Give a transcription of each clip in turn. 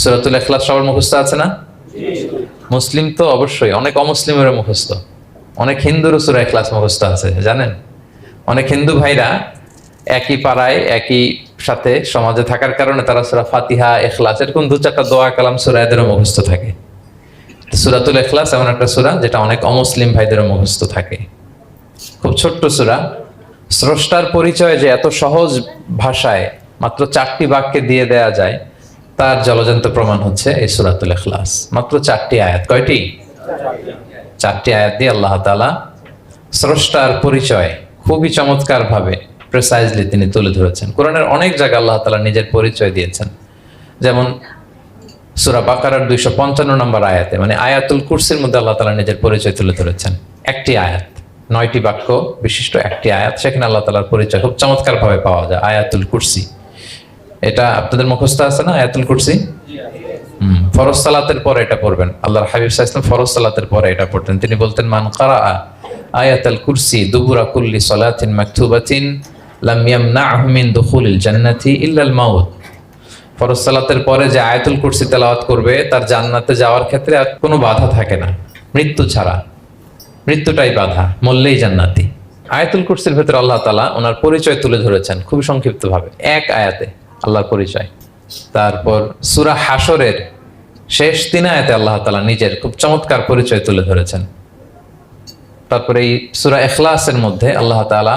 সূরাতুল ইখলাস সবার মুখস্থ আছে না? মুসলিম তো অবশ্যই, অনেক অমুসলিমেরও মুখস্থ, অনেক হিন্দুরও সূরা ইখলাস মুখস্থ আছে জানেন। অনেক হিন্দু ভাইরা একই পাড়ায় একই সাথে সমাজে থাকার কারণে তারা সূরা ফাতিহা, ইখলাস এরকম 2-4টা দোয়া কালাম সূরা এদেরও মুখস্থ থাকে। সূরাতুল ইখলাস এমন একটা সূরা যেটা অনেক অমুসলিম ভাইদেরও মুখস্থ থাকে। খুব ছোট্ট সূরা, স্রষ্টার পরিচয় যে এত সহজ ভাষায় মাত্র 4টি বাক্যে দিয়ে দেয়া যায় তার জলজন্ত প্রমাণ হচ্ছে এই সূরাতুল ইখলাস। মাত্র 4টি আয়াত। কয়টি? 4টি আয়াত দিয়ে আল্লাহ তাআলা স্রষ্টার পরিচয় খুবই চমৎকার ভাবে প্রিসাইজলি তিনি তুলে ধরেছেন। কোরআনের অনেক জায়গায় আল্লাহ তাআলা নিজের পরিচয় দিয়েছেন, যেমন সূরা বাকারার 255 নম্বর আয়াতে, মানে আয়াতুল কুরসির মধ্যে আল্লাহ তাআলা নিজের পরিচয় তুলে ধরেছেন। একটি আয়াত, 9টি বাক্য বিশিষ্ট একটি আয়াত, সেখানে আল্লাহ তাআলার পরিচয় খুব চমৎকার ভাবে পাওয়া যায়। আয়াতুল কুরসি, এটা আপনাদের মুখস্থ আছে না আয়াতুল কুরসি? ফরজ সালাতের পরে এটা পড়বেন। আল্লাহর হাবিব সাল্লাল্লাহু আলাইহি ওয়াসাল্লাম ফরজ সালাতের পরে এটা পড়তেন। তিনি বলতেন, মান কারাআ আয়াতুল কুরসি দুবুরা কুল্লি সালাতিন মাকতুবাতিন লাম ইয়ামনাহু মিন দুখুলিল জান্নাতি ইল্লাল মাউত। ফরজ সালাতের পরে যে আয়াতুল কুরসি তেলাওয়াত করবে তার জান্নাতে যাওয়ার ক্ষেত্রে আর কোনো বাধা থাকে না, মৃত্যু ছাড়া। মৃত্যুটাই বাধা, মরলেই জান্নাতি। আয়াতুল কুরসির ভেতরে আল্লাহ তাআলা ওনার পরিচয় তুলে ধরেছেন খুবই সংক্ষিপ্ত ভাবে, এক আয়াতে আল্লাহর পরিচয়। তারপর সূরা হাশরের শেষ 3 আয়াতে আল্লাহ তাআলা নিজের খুব চমৎকার পরিচয় তুলে ধরেছেন। তারপরে এই সূরা ইখলাসের মধ্যে আল্লাহ তাআলা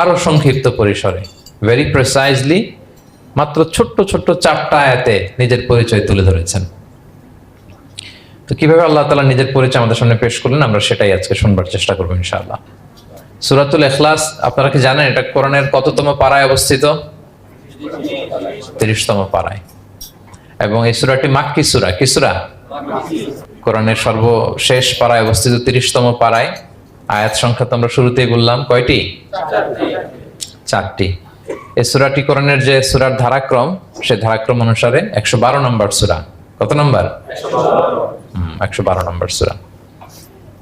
আরো সংক্ষিপ্ত পরিসরে, ভেরি প্রিসাইজলি, মাত্র ছোট্ট ছোট্ট 4টা আয়াতে নিজের পরিচয় তুলে ধরেছেন। তো কিভাবে আল্লাহ তাআলা নিজের পরিচয় আমাদের সামনে পেশ করলেন, আমরা সেটাই আজকে শুনবার চেষ্টা করবো ইনশাআল্লাহ। সূরাতুল ইখলাস আপনারা কি জানেন এটা কোরআনের কততম পারায় অবস্থিত? 30তম পারায়। এবং এই সূরাটি মাক্কি সূরা। কি সূরা? কোরআনের সর্বশেষ পারায় অবস্থিত 30তম পারায়। আয়াত সংখ্যা তো আমরা শুরুতেই বললাম, কয়টি? 4টি। এই সূরাটি কোরআনের যে সূরার ধারাক্রম, সে ধারাক্রম অনুসারে 112 নম্বর সূরা। কত নম্বর? 112 নম্বর সূরা।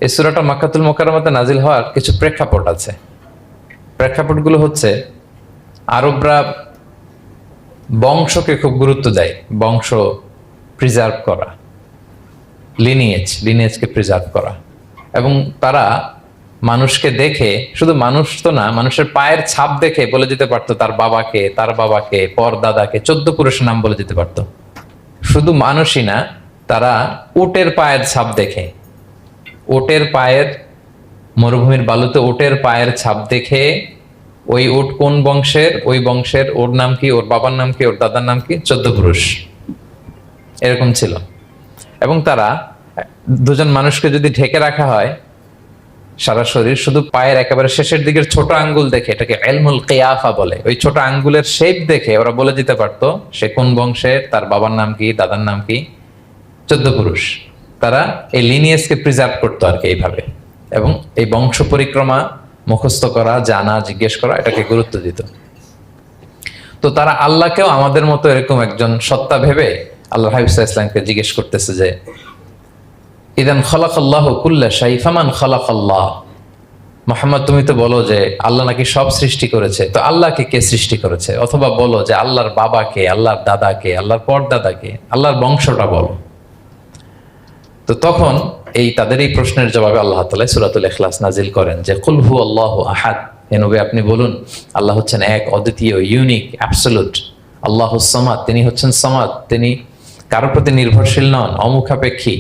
এই সূরাটা মক্কাতুল মুকাররমাতে নাজিল হওয়ার কিছু প্রেক্ষাপট আছে। প্রেক্ষাপটগুলো হচ্ছে, আরবরা বংশকে খুব গুরুত্ব দেয়, বংশ প্রিজার্ভ করা, লিনিয়েজকে প্রিজার্ভ করা। এবং তারা মানুষকে দেখে, শুধু মানুষ তো না, মানুষের পায়ের ছাপ দেখে বলে দিতে পারতো তার বাবাকে, তার বাবাকে, পর দাদাকে, 14 পুরুষের নাম বলে দিতে পারতো। শুধু মানুষই না, তারা উটের পায়ের ছাপ দেখে, উটের পায়ের, মরুভূমির বালুতে উটের পায়ের ছাপ দেখে ওই উট কোন বংশের, ওই বংশের ওর নাম কি, ওর বাবার নাম কি, ওর দাদার নাম কি, 14 পুরুষ এরকম ছিল। এবং তারা দুজন মানুষকে যদি ঢেকে রাখা হয় সারা শরীর, শুধু পায়ের একেবারে শেষের দিকের ছোট আঙ্গুল দেখে, এটাকে ইলমুল কিয়াফা বলে, ওই ছোট আঙ্গুলের শেপ দেখে ওরা বলে দিতে পারতো সে কোন বংশের, তার বাবার নাম কি, দাদার নাম কি, 14 পুরুষ। তারা এই লিনিয়েজকে প্রিজার্ভ করতো আর কি এইভাবে। এবং এই বংশ পরিক্রমা মুখস্থ করা, জানা, জিজ্ঞেস করা, এটাকে গুরুত্ব দিত। তো তারা আল্লাহকেও আমাদের মতো এরকম একজন সত্তা ভেবে আল্লাহ হাবিব সাল্লাল্লাহু আলাইহি ওয়াসাল্লামকে জিজ্ঞেস করতেছে যে, ইদান খালাকাল্লাহু কুল্লা শাই ফামান খালাকাল্লাহ। মুহাম্মদ, তুমি তো বলো যে আল্লাহ নাকি সব সৃষ্টি করেছে, তো আল্লাহকে কে সৃষ্টি করেছে? অথবা বলো যে আল্লাহর বাবাকে, আল্লাহর দাদাকে, আল্লাহর পরদাদাকে, আল্লাহর বংশটা বলো। তো তখন তাদের এই প্রশ্নের জবাবে আল্লাহ তাআলা সূরাতুল ইখলাস নাজিল করেন যে, কুল হুয়াল্লাহু আহাদ। হে নবী, আপনি বলুন আল্লাহ হচ্ছেন এক, অদ্বিতীয়, ইউনিক, অ্যাবসলিউট। আল্লাহুস সামাদ, তিনি হচ্ছেন সামাদ, তিনি কারো প্রতি নির্ভরশীল নন, অমুখাপেক্ষী।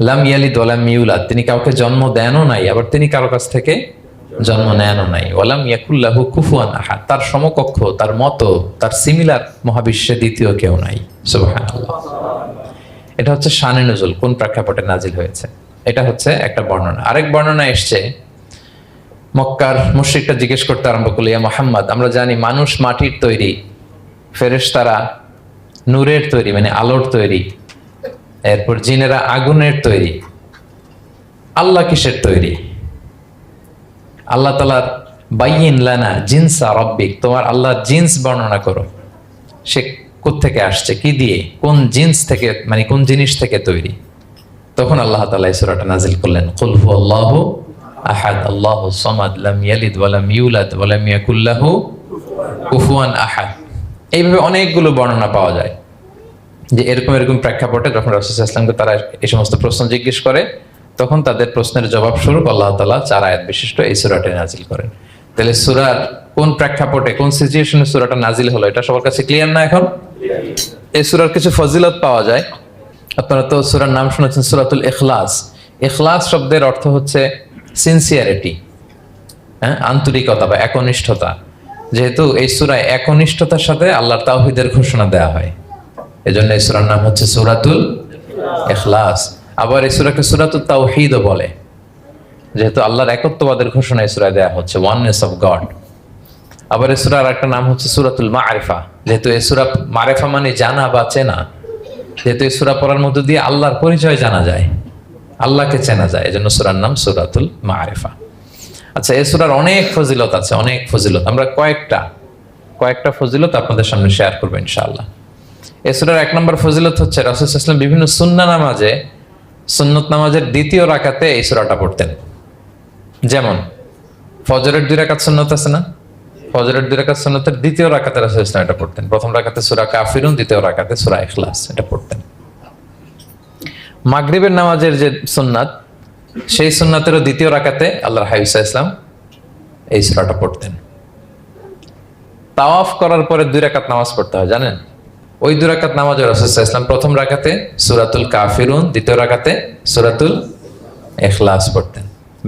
লাম ইয়ালিদ ওয়া লাম ইউলাদ, তিনি কাউকে জন্ম দেনও নাই, আবার তিনি কারো কাছ থেকে জন্ম নেনও নাই। ওয়া লাম ইয়াকুল লাহু কুফুয়ান আহাদ, তার সমকক্ষ, তার মতো, তার সিমিলার মহাবিশ্বে দ্বিতীয় কেউ নাই। সুবহানাল্লাহ। এটা হচ্ছে শানে নুজুল, কোন প্রেক্ষাপটে নাজিল হয়েছে, এটা হচ্ছে একটা বর্ণনা। আরেক বর্ণনা এসছে, মক্কার মুশরিকরা জিজ্ঞেস করতে আরম্ভ করলো, ইয়া মুহাম্মদ, আমরা জানি মানুষ মাটির তৈরি, ফেরেশতারা নূরের তৈরি, মানে আলোর তৈরি, এরপর জিনেরা আগুনের তৈরি, আল্লাহ কিসের তৈরি? আল্লাহ তাআলার বাইয়িন লানা জিনসা রাব্বিক, তোমার আল্লাহর জিন্স বর্ণনা করো, সে কোত্থেকে আসছে, কি দিয়ে, কোন জিন্স থেকে, মানে কোন জিনিস থেকে তৈরি? তখন আল্লাহ তাআলা এই সূরাটা নাজিল করলেন, কুল হুয়াল্লাহু আহাদ আল্লাহুস সামাদ লাম ইয়ালিদ ওয়া লাম ইউলাদ ওয়া লাম ইয়াকুল লাহু কুফুয়ান আহাদ। এইভাবে অনেকগুলো বর্ণনা পাওয়া যায়। যে এরকম এরকম প্রেক্ষাপটে যখন রাসূল সাল্লাল্লাহু আলাইহি ওয়াসাল্লামকে তারা এই সমস্ত প্রশ্ন জিজ্ঞেস করে, তখন তাদের প্রশ্নের জবাব স্বরূপ আল্লাহ তাআলা 4 আয়াত বিশিষ্ট এই সূরাটি নাজিল করেন। তাহলে সূরার কোন প্রেক্ষাপটে কোন সিচুয়েশনে সূরাটা নাজিল হলো এটা সবার কাছে ক্লিয়ার না এখন? এই সূরার কিছু ফজিলত পাওয়া যায়। আপনারা তো সূরার নাম শুনেছেন সূরাতুল ইখলাস। ইখলাস শব্দের অর্থ হচ্ছে সিনসিয়ারিটি, আন্তরিকতা বা একনিষ্ঠতা। যেহেতু এই সূরায় একনিষ্ঠতার সাথে আল্লাহর তাওহীদের ঘোষণা দেওয়া হয়, এজন্য এই সূরার নাম হচ্ছে সূরাতুল ইখলাস। আবার এই সূরাকে সূরাতুত তাওহীদও বলে, যেহেতু আল্লাহর একত্ববাদের ঘোষণা এই সূরায় দেওয়া হচ্ছে, ওয়াননেস অফ গড। আবার এই সূরার একটা নাম হচ্ছে সূরাতুল মারিফা, যেহেতু এই সূরা মারিফা মানে জানা বা চেনা। যেহেতু এই সূরা পড়ার মধ্য দিয়ে আল্লাহর পরিচয় জানা যায়, আল্লাহকে চেনা যায়, এজন্য সূরার নাম সূরাতুল মারিফা। আচ্ছা, এই সূরার অনেক ফজিলত আছে, অনেক ফজিলত। আমরা কয়েকটা ফজিলত আপনাদের সামনে শেয়ার করবো ইনশাআল্লাহ। এই সূরার 1 নম্বর ফজিলত হচ্ছে রাসূল সাল্লাল্লাহু আলাইহি ওয়াসাল্লাম বিভিন্ন সুন্নত নামাজের দ্বিতীয় রাকাতে এই সূরাটা পড়তেন। যেমন ফজরের 2 রাকাত সুন্নত আছে না, ফজরের 2 রাকাত সুন্নতের দ্বিতীয় রাকাতে রাসূল সাল্লাল্লাহু আলাইহি ওয়াসাল্লাম এটা পড়তেন। প্রথম রাকাতে সূরা কাফিরুন, দ্বিতীয় রাকাতে সূরা ইখলাস এটা পড়তেন। মাগরিবের নামাজের যে সুন্নাত, সেই সুন্নাতেরও দ্বিতীয় রাকাতে আল্লাহর হাবিব সাল্লাল্লাহু আলাইহি ওয়াসাল্লাম এই সূরাটা পড়তেন। তাওয়াফ করার পরে 2 রাকাত নামাজ পড়তে হয়, জানেন? ওই 2 রাকাত নামাজে রাসূল সাল্লাল্লাহু আলাইহি ওয়াসাল্লাম প্রথম রাকাতে সূরাতুল কাফিরুন, দ্বিতীয় রাকাতে সূরাতুল ইখলাস পড়তেন।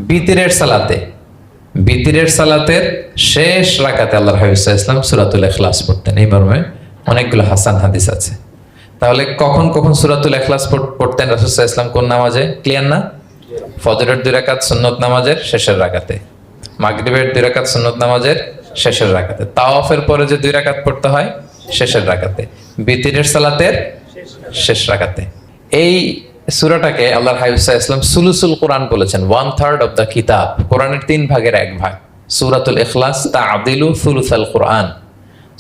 বিতিরের সালাতের শেষ রাকাতে আল্লাহর হাবিব সাল্লাল্লাহু আলাইহি ওয়াসাল্লাম সূরাতুল ইখলাস পড়তেন। এই মর্মে অনেকগুলো হাসান হাদিস আছে। তাহলে কখন কখন সূরাতুল ইখলাস পড়তেন রাসূল সাল্লাল্লাহু আলাইহি ওয়াসাল্লাম, কোন নামাজে? ক্লিয়ার না? ফজরের 2 রাকাত সুন্নত নামাজের শেষের রাকাতে, মাগরিবের 2 রাকাত সুন্নত নামাজের শেষের রাকাতে, তাওয়াফের পরে যে 2 রাকাত পড়তে হয় শেষের রাকাতে, বিতিরের সালাতের শেষ রাকাতে। এই সূরাটাকে আল্লাহর হাবিব সাল্লাল্লাহু আলাইহি ওয়াসাল্লাম সুলুসুল কোরআন বলেছেন, 1/3 অফ দ্য কিতাব, কোরআনের 3 ভাগের 1 ভাগ। সূরাতুল ইখলাস তা'দিলু সুলুসাল কোরআন,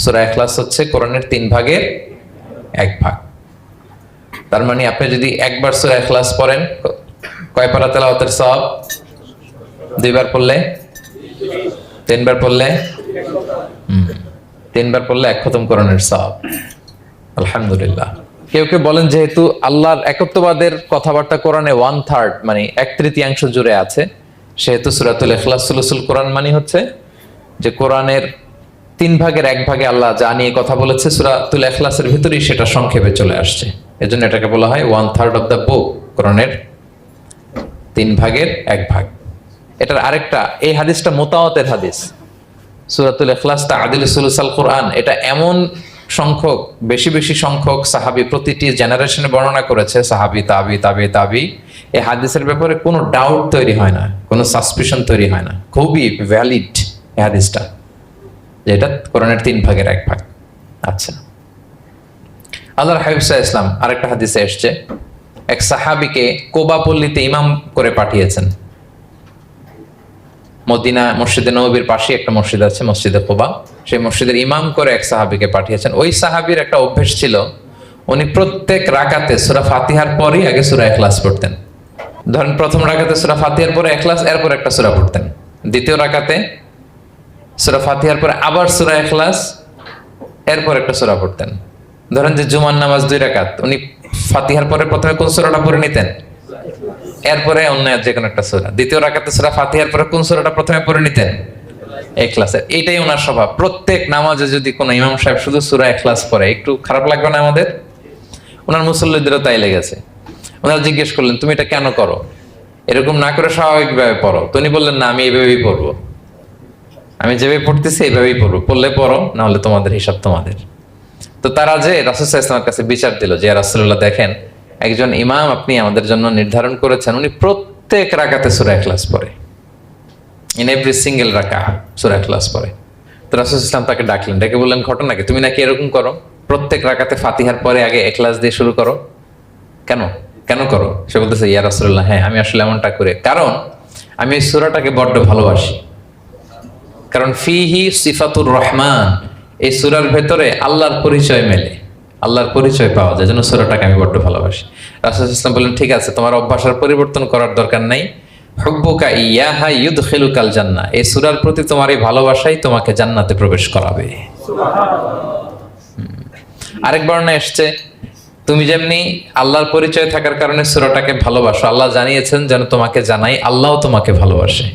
সূরা ইখলাস হচ্ছে কোরআনের 3 ভাগের 1 ভাগ। তার মানে আপনি যদি একবার সূরা ইখলাস পড়েন, কয় পারা তেলাওয়াতের সওয়াব? 2 বার পড়লে, 3 বার পড়লে, 3 বার পড়লে 1 খতম কোরআনের সওয়াব। আলহামদুলিল্লাহ। কেউ কেউ বলেন যেহেতু আল্লাহর একত্ববাদের কথাবার্তা কোরআনে 1/3 মানে 1/3 জুড়ে আছে, সেহেতু সূরাতুল ইখলাস সুলুসুল কোরআন মানে হচ্ছে যে কোরআনের 3 ভাগের 1 ভাগে আল্লাহ যা নিয়ে কথা বলেছে সূরাতুল ইখলাসের ভিতরেই সেটা সংক্ষেপে চলে আসছে। এজন্য এটাকে বলা হয় 1/3 অফ দ্য বুক, কোরআনের 3 ভাগের 1 ভাগ। এটার আরেকটা, এই হাদিসটা মুতাওয়াতির হাদিস, সূরাতুল ইখলাস তা'দিলু সুলুসাল কোরআন, এটা এমন সংখ্যক, বেশি সংখ্যক সাহাবী প্রতিটি জেনারেশনে বর্ণনা করেছে, সাহাবী, তাবি, এই হাদিসের ব্যাপারে কোনো ডাউট তৈরি হয় না, কোনো সাসপিশন তৈরি হয় না। খুবই ভ্যালিড এই হাদিসটা, যে এটা কোরআনের 3 ভাগের 1 ভাগ। আচ্ছা, আল্লাহর হাবিব সাল্লাল্লাহু আলাইহি ওয়াসাল্লাম আরেকটা হাদিসে এসেছে, এক সাহাবীকে কোবা পল্লীতে ইমাম করে পাঠিয়েছেন। মদিনা মসজিদে নববীর পাশে একটা মসজিদ আছে, মসজিদে কোবা, সেই মসজিদের ইমাম করে এক সাহাবীকে পাঠিয়েছেন। ওই সাহাবীর একটা অভ্যেস ছিল, উনি প্রত্যেক রাকাতে সূরা ফাতিহার পরেই আগে সূরা ইখলাস পড়তেন। ধরেন প্রথম রাকাতে সূরা ফাতিহার পরে ইখলাস, এরপর একটা সূরা পড়তেন। দ্বিতীয় রাকাতে সূরা ফাতিহার পরে আবার সূরা ইখলাস, এরপর একটা সূরা পড়তেন। ধরেন যে জুমার নামাজ 2 রাকাত, উনি ফাতিহার পরে প্রথমে কোন সূরাটা পড়ে নিতেন, এরপরে অন্য যে কোনো একটা সূরা। দ্বিতীয় রাকাতে সূরা ফাতিহার পরে কোন সূরাটা প্রথমে পড়ে নিতেন? ইখলাসের। এইটাই ওনার স্বভাব। প্রত্যেক নামাজে যদি কোনো ইমাম সাহেব শুধু সূরা ইখলাস পড়ে, একটু খারাপ লাগবে না আমাদের? ওনার মুসল্লিদেরও তাই লেগেছে। ওনারা জিজ্ঞেস করলেন, তুমি এটা কেন করো? এরকম না করে স্বাভাবিকভাবে পড়ো। তো উনি বললেন, না, আমি এইভাবেই পড়বো, আমি যেভাবে পড়তেছি এইভাবেই পড়বো, পড়লে পড়ো, না হলে তোমাদের হিসাব তোমাদের। তো তারা যে রাসূল সাল্লাল্লাহু আলাইহি ওয়াসাল্লামের কাছে বিচার দিল যে, ইয়া রাসূলুল্লাহ, দেখেন একজন ইমাম আপনি আমাদের জন্য নির্ধারণ করেছেন, উনি প্রত্যেক রাকাতে সূরা ইখলাস পড়ে, ইন এভরি সিঙ্গেল রাকা সূরা ইখলাস পড়ে। তো রাসূল সাল্লাল্লাহু আলাইহি ওয়াসাল্লাম তাকে ডাকলেন, ডেকে বললেন, ঘটনা কি? তুমি নাকি এরকম করো, প্রত্যেক রাকাতে ফাতিহার পরে আগে ইখলাস দিয়ে শুরু করো, কেন করো? সে বলতেছে, ইয়া রাসূলুল্লাহ, হ্যাঁ আমি আসলে এমনটা করে, কারণ আমি এই সূরাটাকে বড্ড ভালোবাসি। কারণ ফিহি সিফাতুর রহমান, এই সূরার ভেতরে আল্লাহর পরিচয় মেলে, আল্লাহর পরিচয় পাওয়া যায়, যেন সূরাটাকে আমি বড্ড ভালোবাসি। রাসূল সাল্লাল্লাহু আলাইহি ওয়াসাল্লাম বললেন, ঠিক আছে, তোমার অভ্যাসের পরিবর্তন করার দরকার নাই, হুব্বুকা ইয়াহা ইউদখিলুকাল জান্নাহ, এই সূরার প্রতি তোমার এই ভালোবাসাই তোমাকে জান্নাতে প্রবেশ করাবে। সুবহানাল্লাহ। আরেক বর্ণনায় এসেছে, তুমি যেমনি আল্লাহর পরিচয় থাকার কারণে সূরাটাকে ভালোবাসো, আল্লাহ জানিয়েছেন যেন তোমাকে জানাই আল্লাহও তোমাকে ভালোবাসে।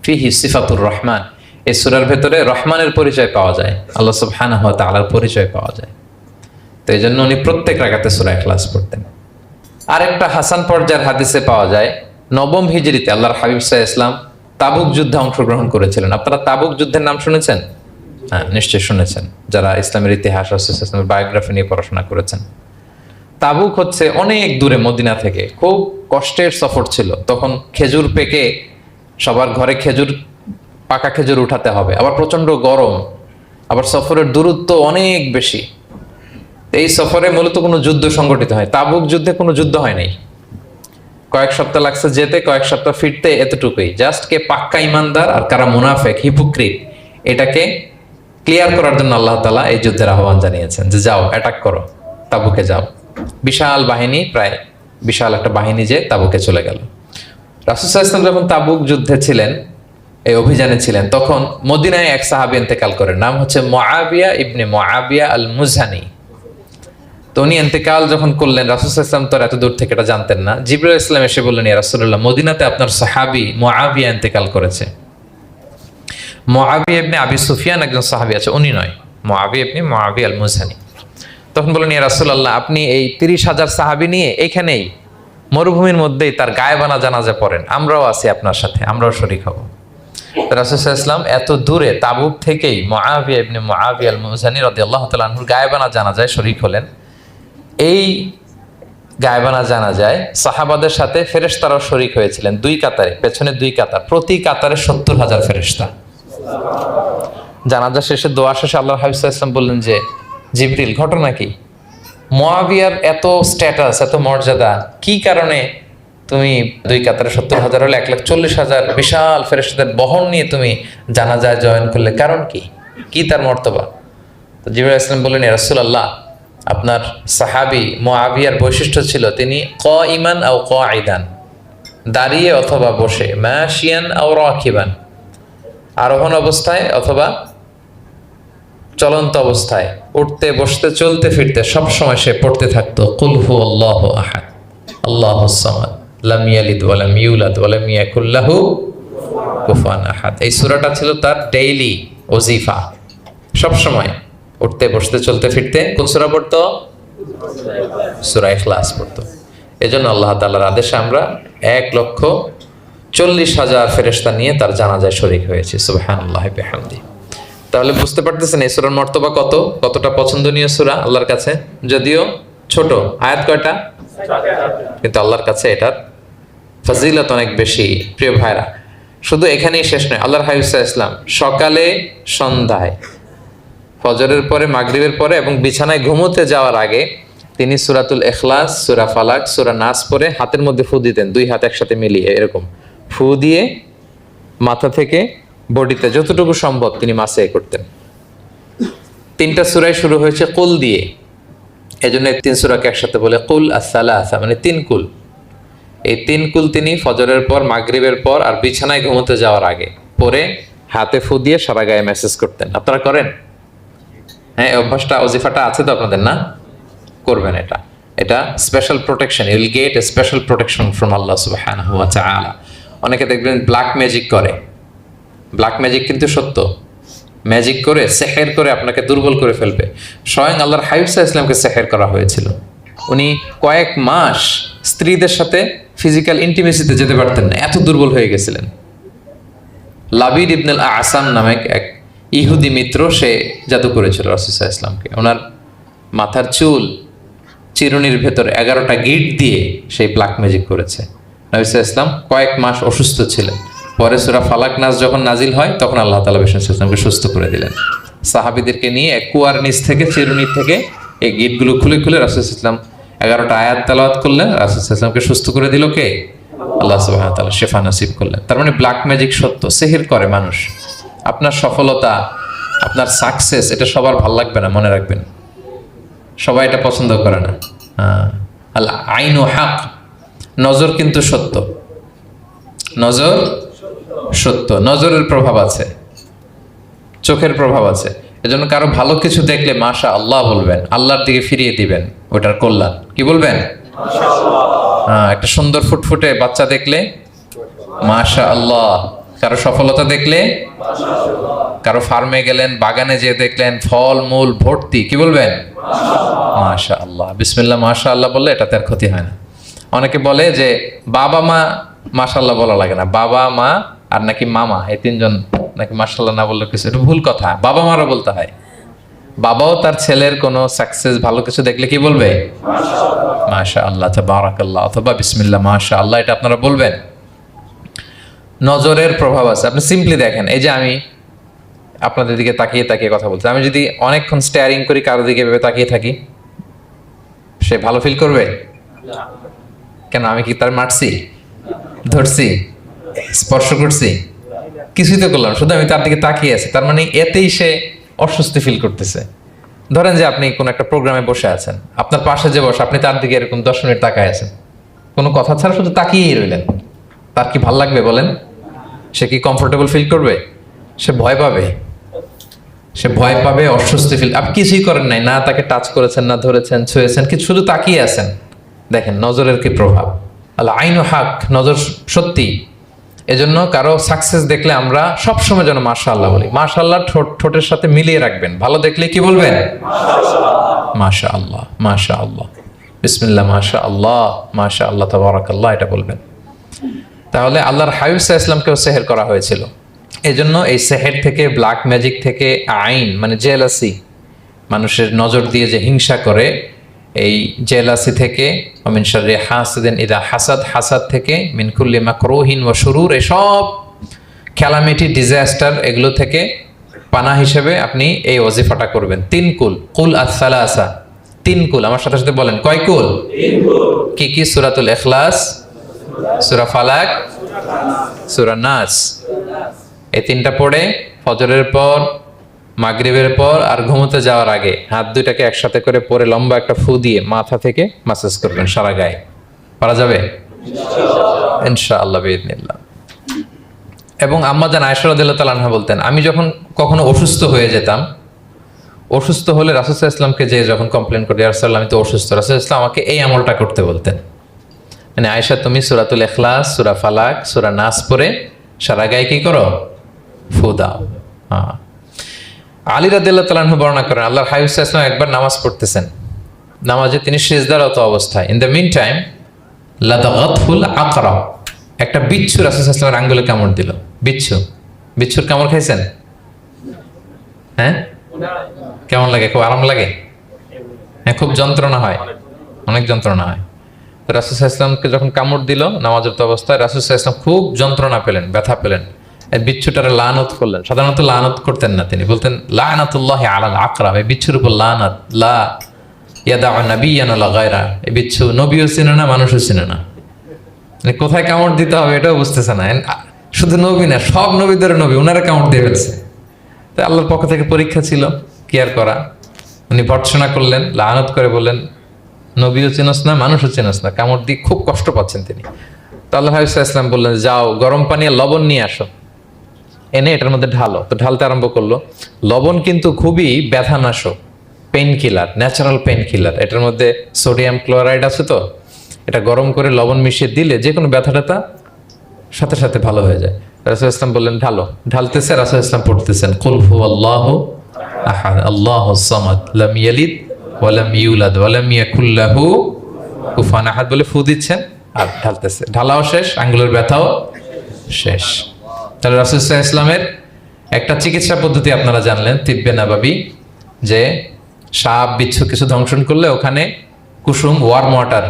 ফিহি সিফাতুর রহমান, এই সূরার ভেতরে রহমানের পরিচয় পাওয়া যায়, আল্লাহ সুবহানাহু ওয়া তাআলার পরিচয় পাওয়া যায়। তো এই জন্য উনি প্রত্যেক রাকাতে সূরা ইখলাস পড়তেন। আরেকটা হাসান পর্যায়ের হাদিসে পাওয়া যায়, নবম হিজরিতে আল্লাহর হাবিব সাল্লাল্লাহু আলাইহি ওয়াসাল্লাম তাবুক যুদ্ধে অংশগ্রহণ করেছিলেন। আপনারা তাবুক যুদ্ধের নাম শুনেছেন? হ্যাঁ, নিশ্চয়ই শুনেছেন, যারা ইসলামের ইতিহাস, ইসলামের বায়োগ্রাফি নিয়ে পড়াশোনা করেছেন। তাবুক হচ্ছে অনেক দূরে মদিনা থেকে, খুব কষ্টের সফর ছিল। তখন খেজুর পেকে সবার ঘরে খেজুর, পাকা খেজুর উঠাতে হবে, আবার প্রচন্ড গরম, আবার সফরের দূরত্ব অনেক বেশি। এই সফরে মূলত কোনো যুদ্ধ সংগঠিত হয়, তাবুক যুদ্ধে কোনো যুদ্ধ হয় নাই। কয়েক সপ্তাহ লাগছে যেতে, কয়েক সপ্তাহ ফিরতে, এতটুকুই। জাস্ট কে পাক্কা ইমানদার আর কারা মুনাফেক, হিপোক্রিট, এটাকে ক্লিয়ার করার জন্য আল্লাহ তাআলা এই যুদ্ধের আহ্বান জানিয়েছেন যে যাও, অ্যাটাক করো, তাবুকে যাও। বিশাল বাহিনী, প্রায় বিশাল একটা বাহিনী যে তাবুকে চলে গেল। রাসূল সাল্লাল্লাহু আলাইহি ওয়াসাল্লাম যখন তাবুক যুদ্ধে ছিলেন, এই অভিযানে ছিলেন, তখন মদিনায় এক সাহাবী ইন্তেকাল করেন, নাম হচ্ছে মুআবিয়া ইবনে মুআবিয়া আল মুজহানি। তো উনি ইন্তেকাল যখন করলেন, রাসূল সাল্লাল্লাহু আলাইহি ওয়াসাল্লাম তো এত দূর থেকে এটা জানতেন না। জিবরাইল আলাইহিস সালাম এসে বললেন, ইয়া রাসূলুল্লাহ, মদিনাতে আপনার সাহাবী মুআবিয়া ইন্তেকাল করেছে। মুআবিয়া ইবনে আবি সুফিয়ান একজন সাহাবী আছে, উনি নয়, মুআবিয়া ইবনে মুআবিয়া আল মুজহানি। তখন বললেন, ইয়া রাসূলুল্লাহ, আপনি এই 30,000 সাহাবী নিয়ে এখানেই মরুভূমির মধ্যেই তার গায়েবানা জানাজা পড়েন, আমরাও আছি আপনার সাথে, আমরাও শরীক হব। রাসূল সাল্লাল্লাহু আলাইহি ওয়াসাল্লাম এত দূরে তাবুক থেকেই মুআবিয়া ইবনে মুআবিয়া আল মুজহানি রাদিয়াল্লাহু তাআলা আনহুর গায়েবানা জানাজায় শরীক হলেন। এই গায়েবানা জানাজায় সাহাবাদের সাথে ফেরেশতারাও শরীক হয়েছিলেন, দুই কাতারে, পেছনে দুই কাতার, প্রতি কাতারে 70,000 ফেরেশতা। জানাজা শেষে, দোয়া শেষে আল্লাহর হাবিব সাল্লাল্লাহু আলাইহি ওয়াসাল্লাম বললেন যে, জিবরিল, ঘটনা কি? মুআবিয়ার এত স্ট্যাটাস, এত মর্যাদা, কি কারণে তুমি দুই কাতারে 70,000 হলে 1,40,000 বিশাল ফেরেশতাদের বহন নিয়ে তুমি জানাজায় জয়েন করলে, কারণ কি? কি তার মর্তবা? তো জিবরাইল আলাইহিস সালাম বললেন, ইয়া রাসূলুল্লাহ, আপনার সাহাবী মুআবিয়ার বৈশিষ্ট্য ছিল তিনি কাইমান আও কাঈদান, দাঁড়িয়ে অথবা বসে, মাশিয়ান আও রাকিবান, আরোহণ অবস্থায় অথবা চলন্ত অবস্থায়, উঠতে বসতে চলতে ফিরতে সব সময় সে পড়তে থাকতো কুল হুয়াল্লাহু আহাদ আল্লাহুস সামাদ লাম ইয়ালিদ ওয়া লাম ইউলাদ ওয়া লাম ইয়াকুল লাহু কুফুয়ান আহাদ। এই সূরাটা ছিল তার ডেইলি ওজিফা, সব সময় উঠতে বসতে চলতে ফিরতে কোন সূরা পড়তো? সূরা ইখলাস পড়তো। এজন্য আল্লাহ তাআলার আদেশে আমরা 1,40,000 ফেরেশতা নিয়ে তার জানাজায় শরীক হয়েছে। সুবহানাল্লাহি বিহামদি। তাহলে বুঝতে পারতেছেন এই সূরার মর্তবা কতটা পছন্দনীয় সূরা আল্লাহর কাছে। যদিও ছোট, আয়াত কয়টা? কিন্তু আল্লাহর কাছে এটার ফজিলত অনেক বেশি। প্রিয় ভাইরা, শুধু এখানেই শেষ নয়, আল্লাহর হাবিব সাল্লাল্লাহু আলাইহি ওয়াসাল্লাম সকালে, সন্ধ্যায়, ফজরের পরে, মাগরিবের পরে এবং বিছানায় ঘুমোতে যাওয়ার আগে তিনি সূরাতুল ইখলাস, সূরা ফালাক, সূরা নাস পড়ে হাতের মধ্যে ফু দিতেন, দুই হাত একসাথে মিলিয়ে এরকম ফু দিয়ে মাথা থেকে বডিতে যতটুকু সম্ভব তিনি মাসে করতেন। 3টা সূরাই শুরু হয়েছে কুল দিয়ে, এজন্য 3 সূরাকে একসাথে বলে কুল আস-সালাসা, মানে 3 কুল। এই 3 কুল তিনি ফজরের পর, মাগরিবের পর আর বিছানায় ঘুমোতে যাওয়ার আগে পরে হাতে ফু দিয়ে সারা গায়ে মেসেজ করতেন। আপনারা করেন? হ্যাঁ, অভ্যাসটা, ওজিফাটা আছে তো আপনাদের? না, করবেন এটা। এটা special protection, you will get a special protection from আল্লাহ সুবহানাহু ওয়া তাআলা। অনেকে দেখবেন ব্ল্যাক ম্যাজিক করে, ব্ল্যাক ম্যাজিক কিন্তু সত্য, ম্যাজিক করে, সেহের করে আপনাকে দুর্বল করে ফেলবে। স্বয়ং আল্লাহর হাবিব সাল্লাল্লাহু আলাইহি ওয়াসাল্লামকে সেহের করা হয়েছিল। উনি কয়েক মাস স্ত্রীদের সাথে ফিজিক্যাল ইন্টিমেসিতে যেতে পারতেন না, এত দুর্বল হয়ে গেছিলেন। লাবিদ ইবনে আল আসাম নামে এক ইহুদি মিত্র, সে জাদু করেছিল রাসূল সাল্লাল্লাহু আলাইহি ওয়াসাল্লামকে। ওনার মাথার চুল চিরুনির ভেতর 11টা গিট দিয়ে সেই ব্ল্যাক ম্যাজিক করেছে। নবী সাল্লাল্লাহু আলাইহি ওয়াসাল্লাম কয়েক মাস অসুস্থ ছিলেন। পরে সূরা ফালাক নাস যখন নাজিল হয় তখন আল্লাহ তাআলা রাসূল সাল্লাল্লাহু আলাইহি ওয়াসাল্লামকে সুস্থ করে দিলেন। সাহাবীদেরকে নিয়ে এক কুয়ার নিচ থেকে, চিরুনি থেকে এই গিটগুলো খুলে খুলে রাসূল সাল্লাল্লাহু আলাইহি ওয়াসাল্লাম 11টা আয়াত তেলাওয়াত করলেন। রাসূল সাল্লাল্লাহু আলাইহি ওয়াসাল্লামকে সুস্থ করে দিল কে? আল্লাহ সুবহানাহু ওয়া তাআলা শিফা নসিব করলেন। তার মানে ব্ল্যাক ম্যাজিক সত্য, সিহির করে মানুষ। আপনার সফলতা, আপনার সাকসেস, এটা সবার ভালো লাগবে না, মনে রাখবেন। সবাই এটা পছন্দ করে না। আল আইনু হক, নজর কিন্তু সত্য, নজর সত্য, নজরের প্রভাব আছে, চোখের প্রভাব আছে। এজন্য কারো ভালো কিছু দেখলে মাশা আল্লাহ বলবেন, আল্লাহর দিকে ফিরিয়ে দিবেন ওটার কল্যাণ। কি বলবেন? একটা সুন্দর ফুটফুটে বাচ্চা দেখলে মাশা আল্লাহ, কারো সফলতা দেখলে, কারো ফার্মে গেলেন, বাগানে যেয়ে দেখলেন ফল মূল ভর্তি, কি বলবেন? মাশা আল্লাহ, বিসমিল্লাহ মাশা আল্লাহ বললে এটাতে আর ক্ষতি হয় না। অনেকে বলে যে বাবা মা মাশাআল্লাহ বলা লাগে না, বাবা মা আর নাকি মামা, এই তিনজন নাকি মাশাআল্লাহ না বললে কিছু, এটা ভুল কথা। বাবা মারও বলতে হয়। বাবাও তার ছেলের কোনো সাকসেস ভালো কিছু দেখলে কি বলবে? মাশা আল্লাহ, তাবারাকাল্লাহ, অথবা বিসমিল্লাহ মাশা আল্লাহ, এটা আপনারা বলবেন। নজরের প্রভাব আছে। আপনি সিম্পলি দেখেন, এই যে আমি আপনাদের দিকে তাকিয়ে তাকিয়ে কথা বলছি, আমি যদি অনেকক্ষণ স্টেয়ারিং করি, কারো দিকে ভেবে তাকিয়ে থাকি, সে ভালো ফিল করবে? কেন? আমি কি তার মারছি, ধরছি, স্পর্শ করছি? কিছুই তো করলাম, শুধু আমি তার দিকে তাকিয়ে আছি। তার মানে এতেই সে অস্বস্তি ফিল করতেছে। ধরেন যে আপনি কোন একটা প্রোগ্রামে বসে আছেন, আপনার পাশে যে বসে, আপনি তার দিকে এরকম 10 মিনিট তাকায় আছেন, কোনো কথা ছাড়া শুধু তাকিয়েই রইলেন, তার কি ভাল লাগবে বলেন? সে কি কমফোর্টেবল ফিল করবে? সে ভয় পাবে, সে ভয় পাবে, অস্বস্তি ফিল। আপনি কিছুই করেন নাই, না তাকে টাচ করেছেন, না ধরেছেন, ছুঁয়েছেন, কিন্তু শুধু তাকিয়ে আছেন। দেখেন নজরের কি প্রভাব। আল্লাহ আইন হাক, নজর সত্যি। এজন্য কারো সাকসেস দেখলে আমরা সবসময় যেন মাশাআল্লাহ বলি। মাশাআল্লাহ ঠোঁটের সাথে মিলিয়ে রাখবেন। ভালো দেখলে কি বলবেন? মাশাআল্লাহ, মাশাআল্লাহ, বিসমিল্লাহ মাশাআল্লাহ, মাশাআল্লাহ, তাবারাকাল্লাহ, এটা বলবেন। তাহলে আল্লাহর হাবিব সাল্লাল্লাহু আলাইহি ওয়াসাল্লামকেও সেহের করা হয়েছিল। এজন্য এই সেহের থেকে, ব্ল্যাক ম্যাজিক থেকে, আইন মানে জেলাসি, মানুষের নজর দিয়ে যে হিংসা করে, এই জেলাসি থেকে, মিন শাররি হাসিদিন ইযা হাসাদ, হাসাদ থেকে, মিন কুল্লি মাকরুহিন ওয়া শুরুর, এসব ক্যালামিটি, ডিজাস্টার, এগুলো থেকে পানা হিসেবে আপনি এই ওয়াজিফাটা করবেন। 3 কুল, কুল আস-সালাসা, 3 কুল। আমার সাথে সাথে বলেন, কয় কুল? 3 কুল। কি কি? সূরাতুল ইখলাস, সূরা ফালাক, সূরা নাস। এই 3টা পড়ে ফজরের পর, মাগরিবের পর আর ঘুমোতে যাওয়ার আগে হাত দুইটাকে একসাথে করে পরে লম্বা একটা ফু দিয়ে মাথা থেকে মাসাজ করবেন সারা গায়ে। পারা যাবে ইনশাআল্লাহ বিইذنিল্লাহ। এবং আম্মা জান আয়েশা রাদিয়াল্লাহু তাআলা আনহা বলতেন, আমি যখন কখনো অসুস্থ হয়ে যেতাম, অসুস্থ হলে রাসূল সাল্লাল্লাহু আলাইহি ওয়াসাল্লামকে যে যখন কমপ্লেন করি, ইয়া রাসূলুল্লাহ আমি তো অসুস্থ, রাসূল সাল্লাল্লাহু আলাইহি ওয়াসাল্লাম আমাকে এই আমলটা করতে বলতেন। মানে আয়েশা, তুমি সূরাতুল ইখলাস, সূরা ফালাক, সূরা নাস পড়ে সারা গায়ে কি করো? ফু দাও। হ্যাঁ। আলী রাদিয়াল্লাহু তাআলা আনহু বর্ণনা করেন, আল্লাহর হাবিব সাল্লাল্লাহু আলাইহি ওয়াসাল্লাম একবার নামাজ পড়তেছেন, নামাজে তিনি সিজদারত অবস্থায়, ইন দ্য মিন টাইম লাদাগাতহুল আকরা, একটা বিচ্ছু রাসূল সাল্লাল্লাহু আলাইহি ওয়াসাল্লামের আঙ্গুলে কামড় দিল। বিচ্ছু, বিচ্ছুর কামড় খাইছেন? হ্যাঁ, কেমন লাগে? খুব আরাম লাগে? হ্যাঁ, খুব যন্ত্রণা হয়, অনেক যন্ত্রণা হয়। রাসূল সাল্লাল্লাহু আলাইহি ওয়াসাল্লামকে যখন কামড় দিল নামাজের অবস্থায়, রাসূল সাল্লাল্লাহু আলাইহি ওয়াসাল্লাম খুব যন্ত্রণা পেলেন, ব্যথা পেলেন। এই বিচ্ছুটারে লানত করলেন। সাধারণত লানত করতেন না, তিনি বলতেন লানাতুল্লাহি আলাল আকরাব, এই বিচ্ছুর উপর লানাত, লা ইয়াদাউ নাবিয়ান ওয়ালা গায়রা। এই বিচ্ছু নবীও চিনে না, মানুষও চিনে না, মানে কোথায় কামড় দিতে হবে এটাও বুঝতেছে না। শুধু নবী না, সব নবীদের নবী, ওনারা কামড় দিয়ে ফেলছে। তাই আল্লাহর পক্ষ থেকে পরীক্ষা ছিল, কেয়ার করা। উনি ভর্ৎসনা করলেন, লানত করে বললেন, নবীও চিনস না, মানুষও চিনস না, কামড় দিয়ে খুব কষ্ট পাচ্ছেন তিনি। তো আল্লাহ হাবিব সাল্লাল্লাহু আলাইহি ওয়াসাল্লাম বললেন, যাও গরম পানি আর লবণ নিয়ে আসো, এনে এটার মধ্যে ঢালো। তো ঢালতে আরম্ভ করলো। লবণ কিন্তু খুবই ব্যথানাশক, pain killer, natural pain killer. এটার মধ্যে সোডিয়াম ক্লোরাইড আছে, তো এটা গরম করে লবণ মিশিয়ে দিলে যে কোনো ব্যথা ট্যাথা সাথে সাথে ভালো হয়ে যায়। রাসূল ইসলাম বললেন ঢালো। ঢালতেছে, রাসূল ইসলাম পড়তেছেন কুল হুয়াল্লাহু আহাদ আল্লাহুস সামাদ লাম ইয়ালিদ ওয়া লাম ইউলাদ ওয়া লাম ইয়াকুল লাহু কুফুয়ান আহাদ বলে ফু দিচ্ছেন আর ঢালতেছে। ঢালাও শেষ, আঙ্গুলের ব্যথাও শেষ। তাহলে রাসূল সাল্লাল্লাহু আলাইহি ওয়াসাল্লামের একটা চিকিৎসা পদ্ধতি আপনারা জানলেন, তিব্বে নাবাবী, যে সাপ বিচ্ছু কিছু দংশন করলে ওখানে কুসুম ওয়ার্ম ওয়াটার,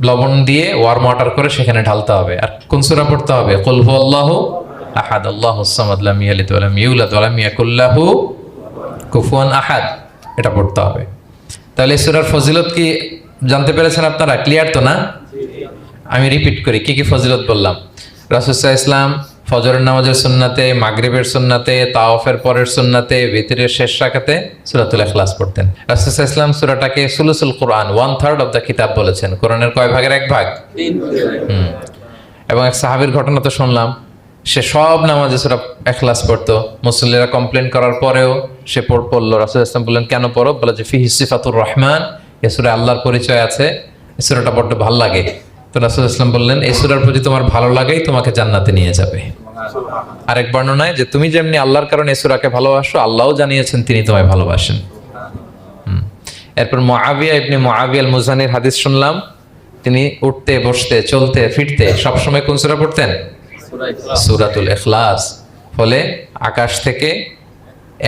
লবণ দিয়ে ওয়ার্ম ওয়াটার করে সেখানে ঢালতে হবে। আর কোন সূরা পড়তে হবে? কুল হুয়াল্লাহু আহাদ আল্লাহুস সামাদ লাম ইয়ালিদ ওয়া লাম ইউলাদ ওয়া লাম ইয়াকুল লাহু কুফুয়ান আহাদ, এটা পড়তে হবে। তাহলে এই সূরার ফজিলত কি জানতে পেরেছেন আপনারা? ক্লিয়ার তো না? আমি রিপিট করি, কি কি ফজিলত বললাম। রাসূল সাল্লাল্লাহু আলাইহি ওয়াসাল্লাম ফজরের নামাজের সুন্নাতে, মাগরিবের সুন্নাতে, তাওয়াফের পরের সুন্নাতে, ভিতরের শেষ রাকাতে সূরাতুল ইখলাস পড়তেন। রাসূল সাল্লাল্লাহু আলাইহি ওয়াসাল্লাম সূরাটাকে সুলুসুল কোরআন, 1/3 অফ দ্য কিতাব বলেছেন। কোরআনের কয় ভাগের 1 ভাগ? 3 ভাগ। এবং এক সাহাবীর ঘটনা তো শুনলাম, সে সব নামাজে সূরা ইখলাস পড়তো, মুসল্লিরা কমপ্লেন করার পরেও সে পড়লো। রাসূল ইসলাম বললেন কেন পড়ো? বলে যে ফিহি সিফাতুর রহমান, এ সূরা আল্লাহর পরিচয় আছে, এই সূরাটা বড্ড ভালো লাগে। তো রাসূল ইসলাম বললেন এই সূরার প্রতি তোমার ভালো লাগেই তোমাকে জান্নাতে নিয়ে যাবে। আরেক বর্ণনায় যে তুমি যেমনি আল্লাহর কারণে এই সূরাকে ভালোবাসো, আল্লাহও জানিয়েছেন তিনি তোমায় ভালোবাসেন। এরপর মুআবিয়া ইবনে মুআবিয়া আল মুজানির হাদিস শুনলাম, তিনি উঠতে বসতে চলতে ফিরতে সবসময় কোন সূরা পড়তেন? সূরাতুল ইখলাস। ফলে আকাশ থেকে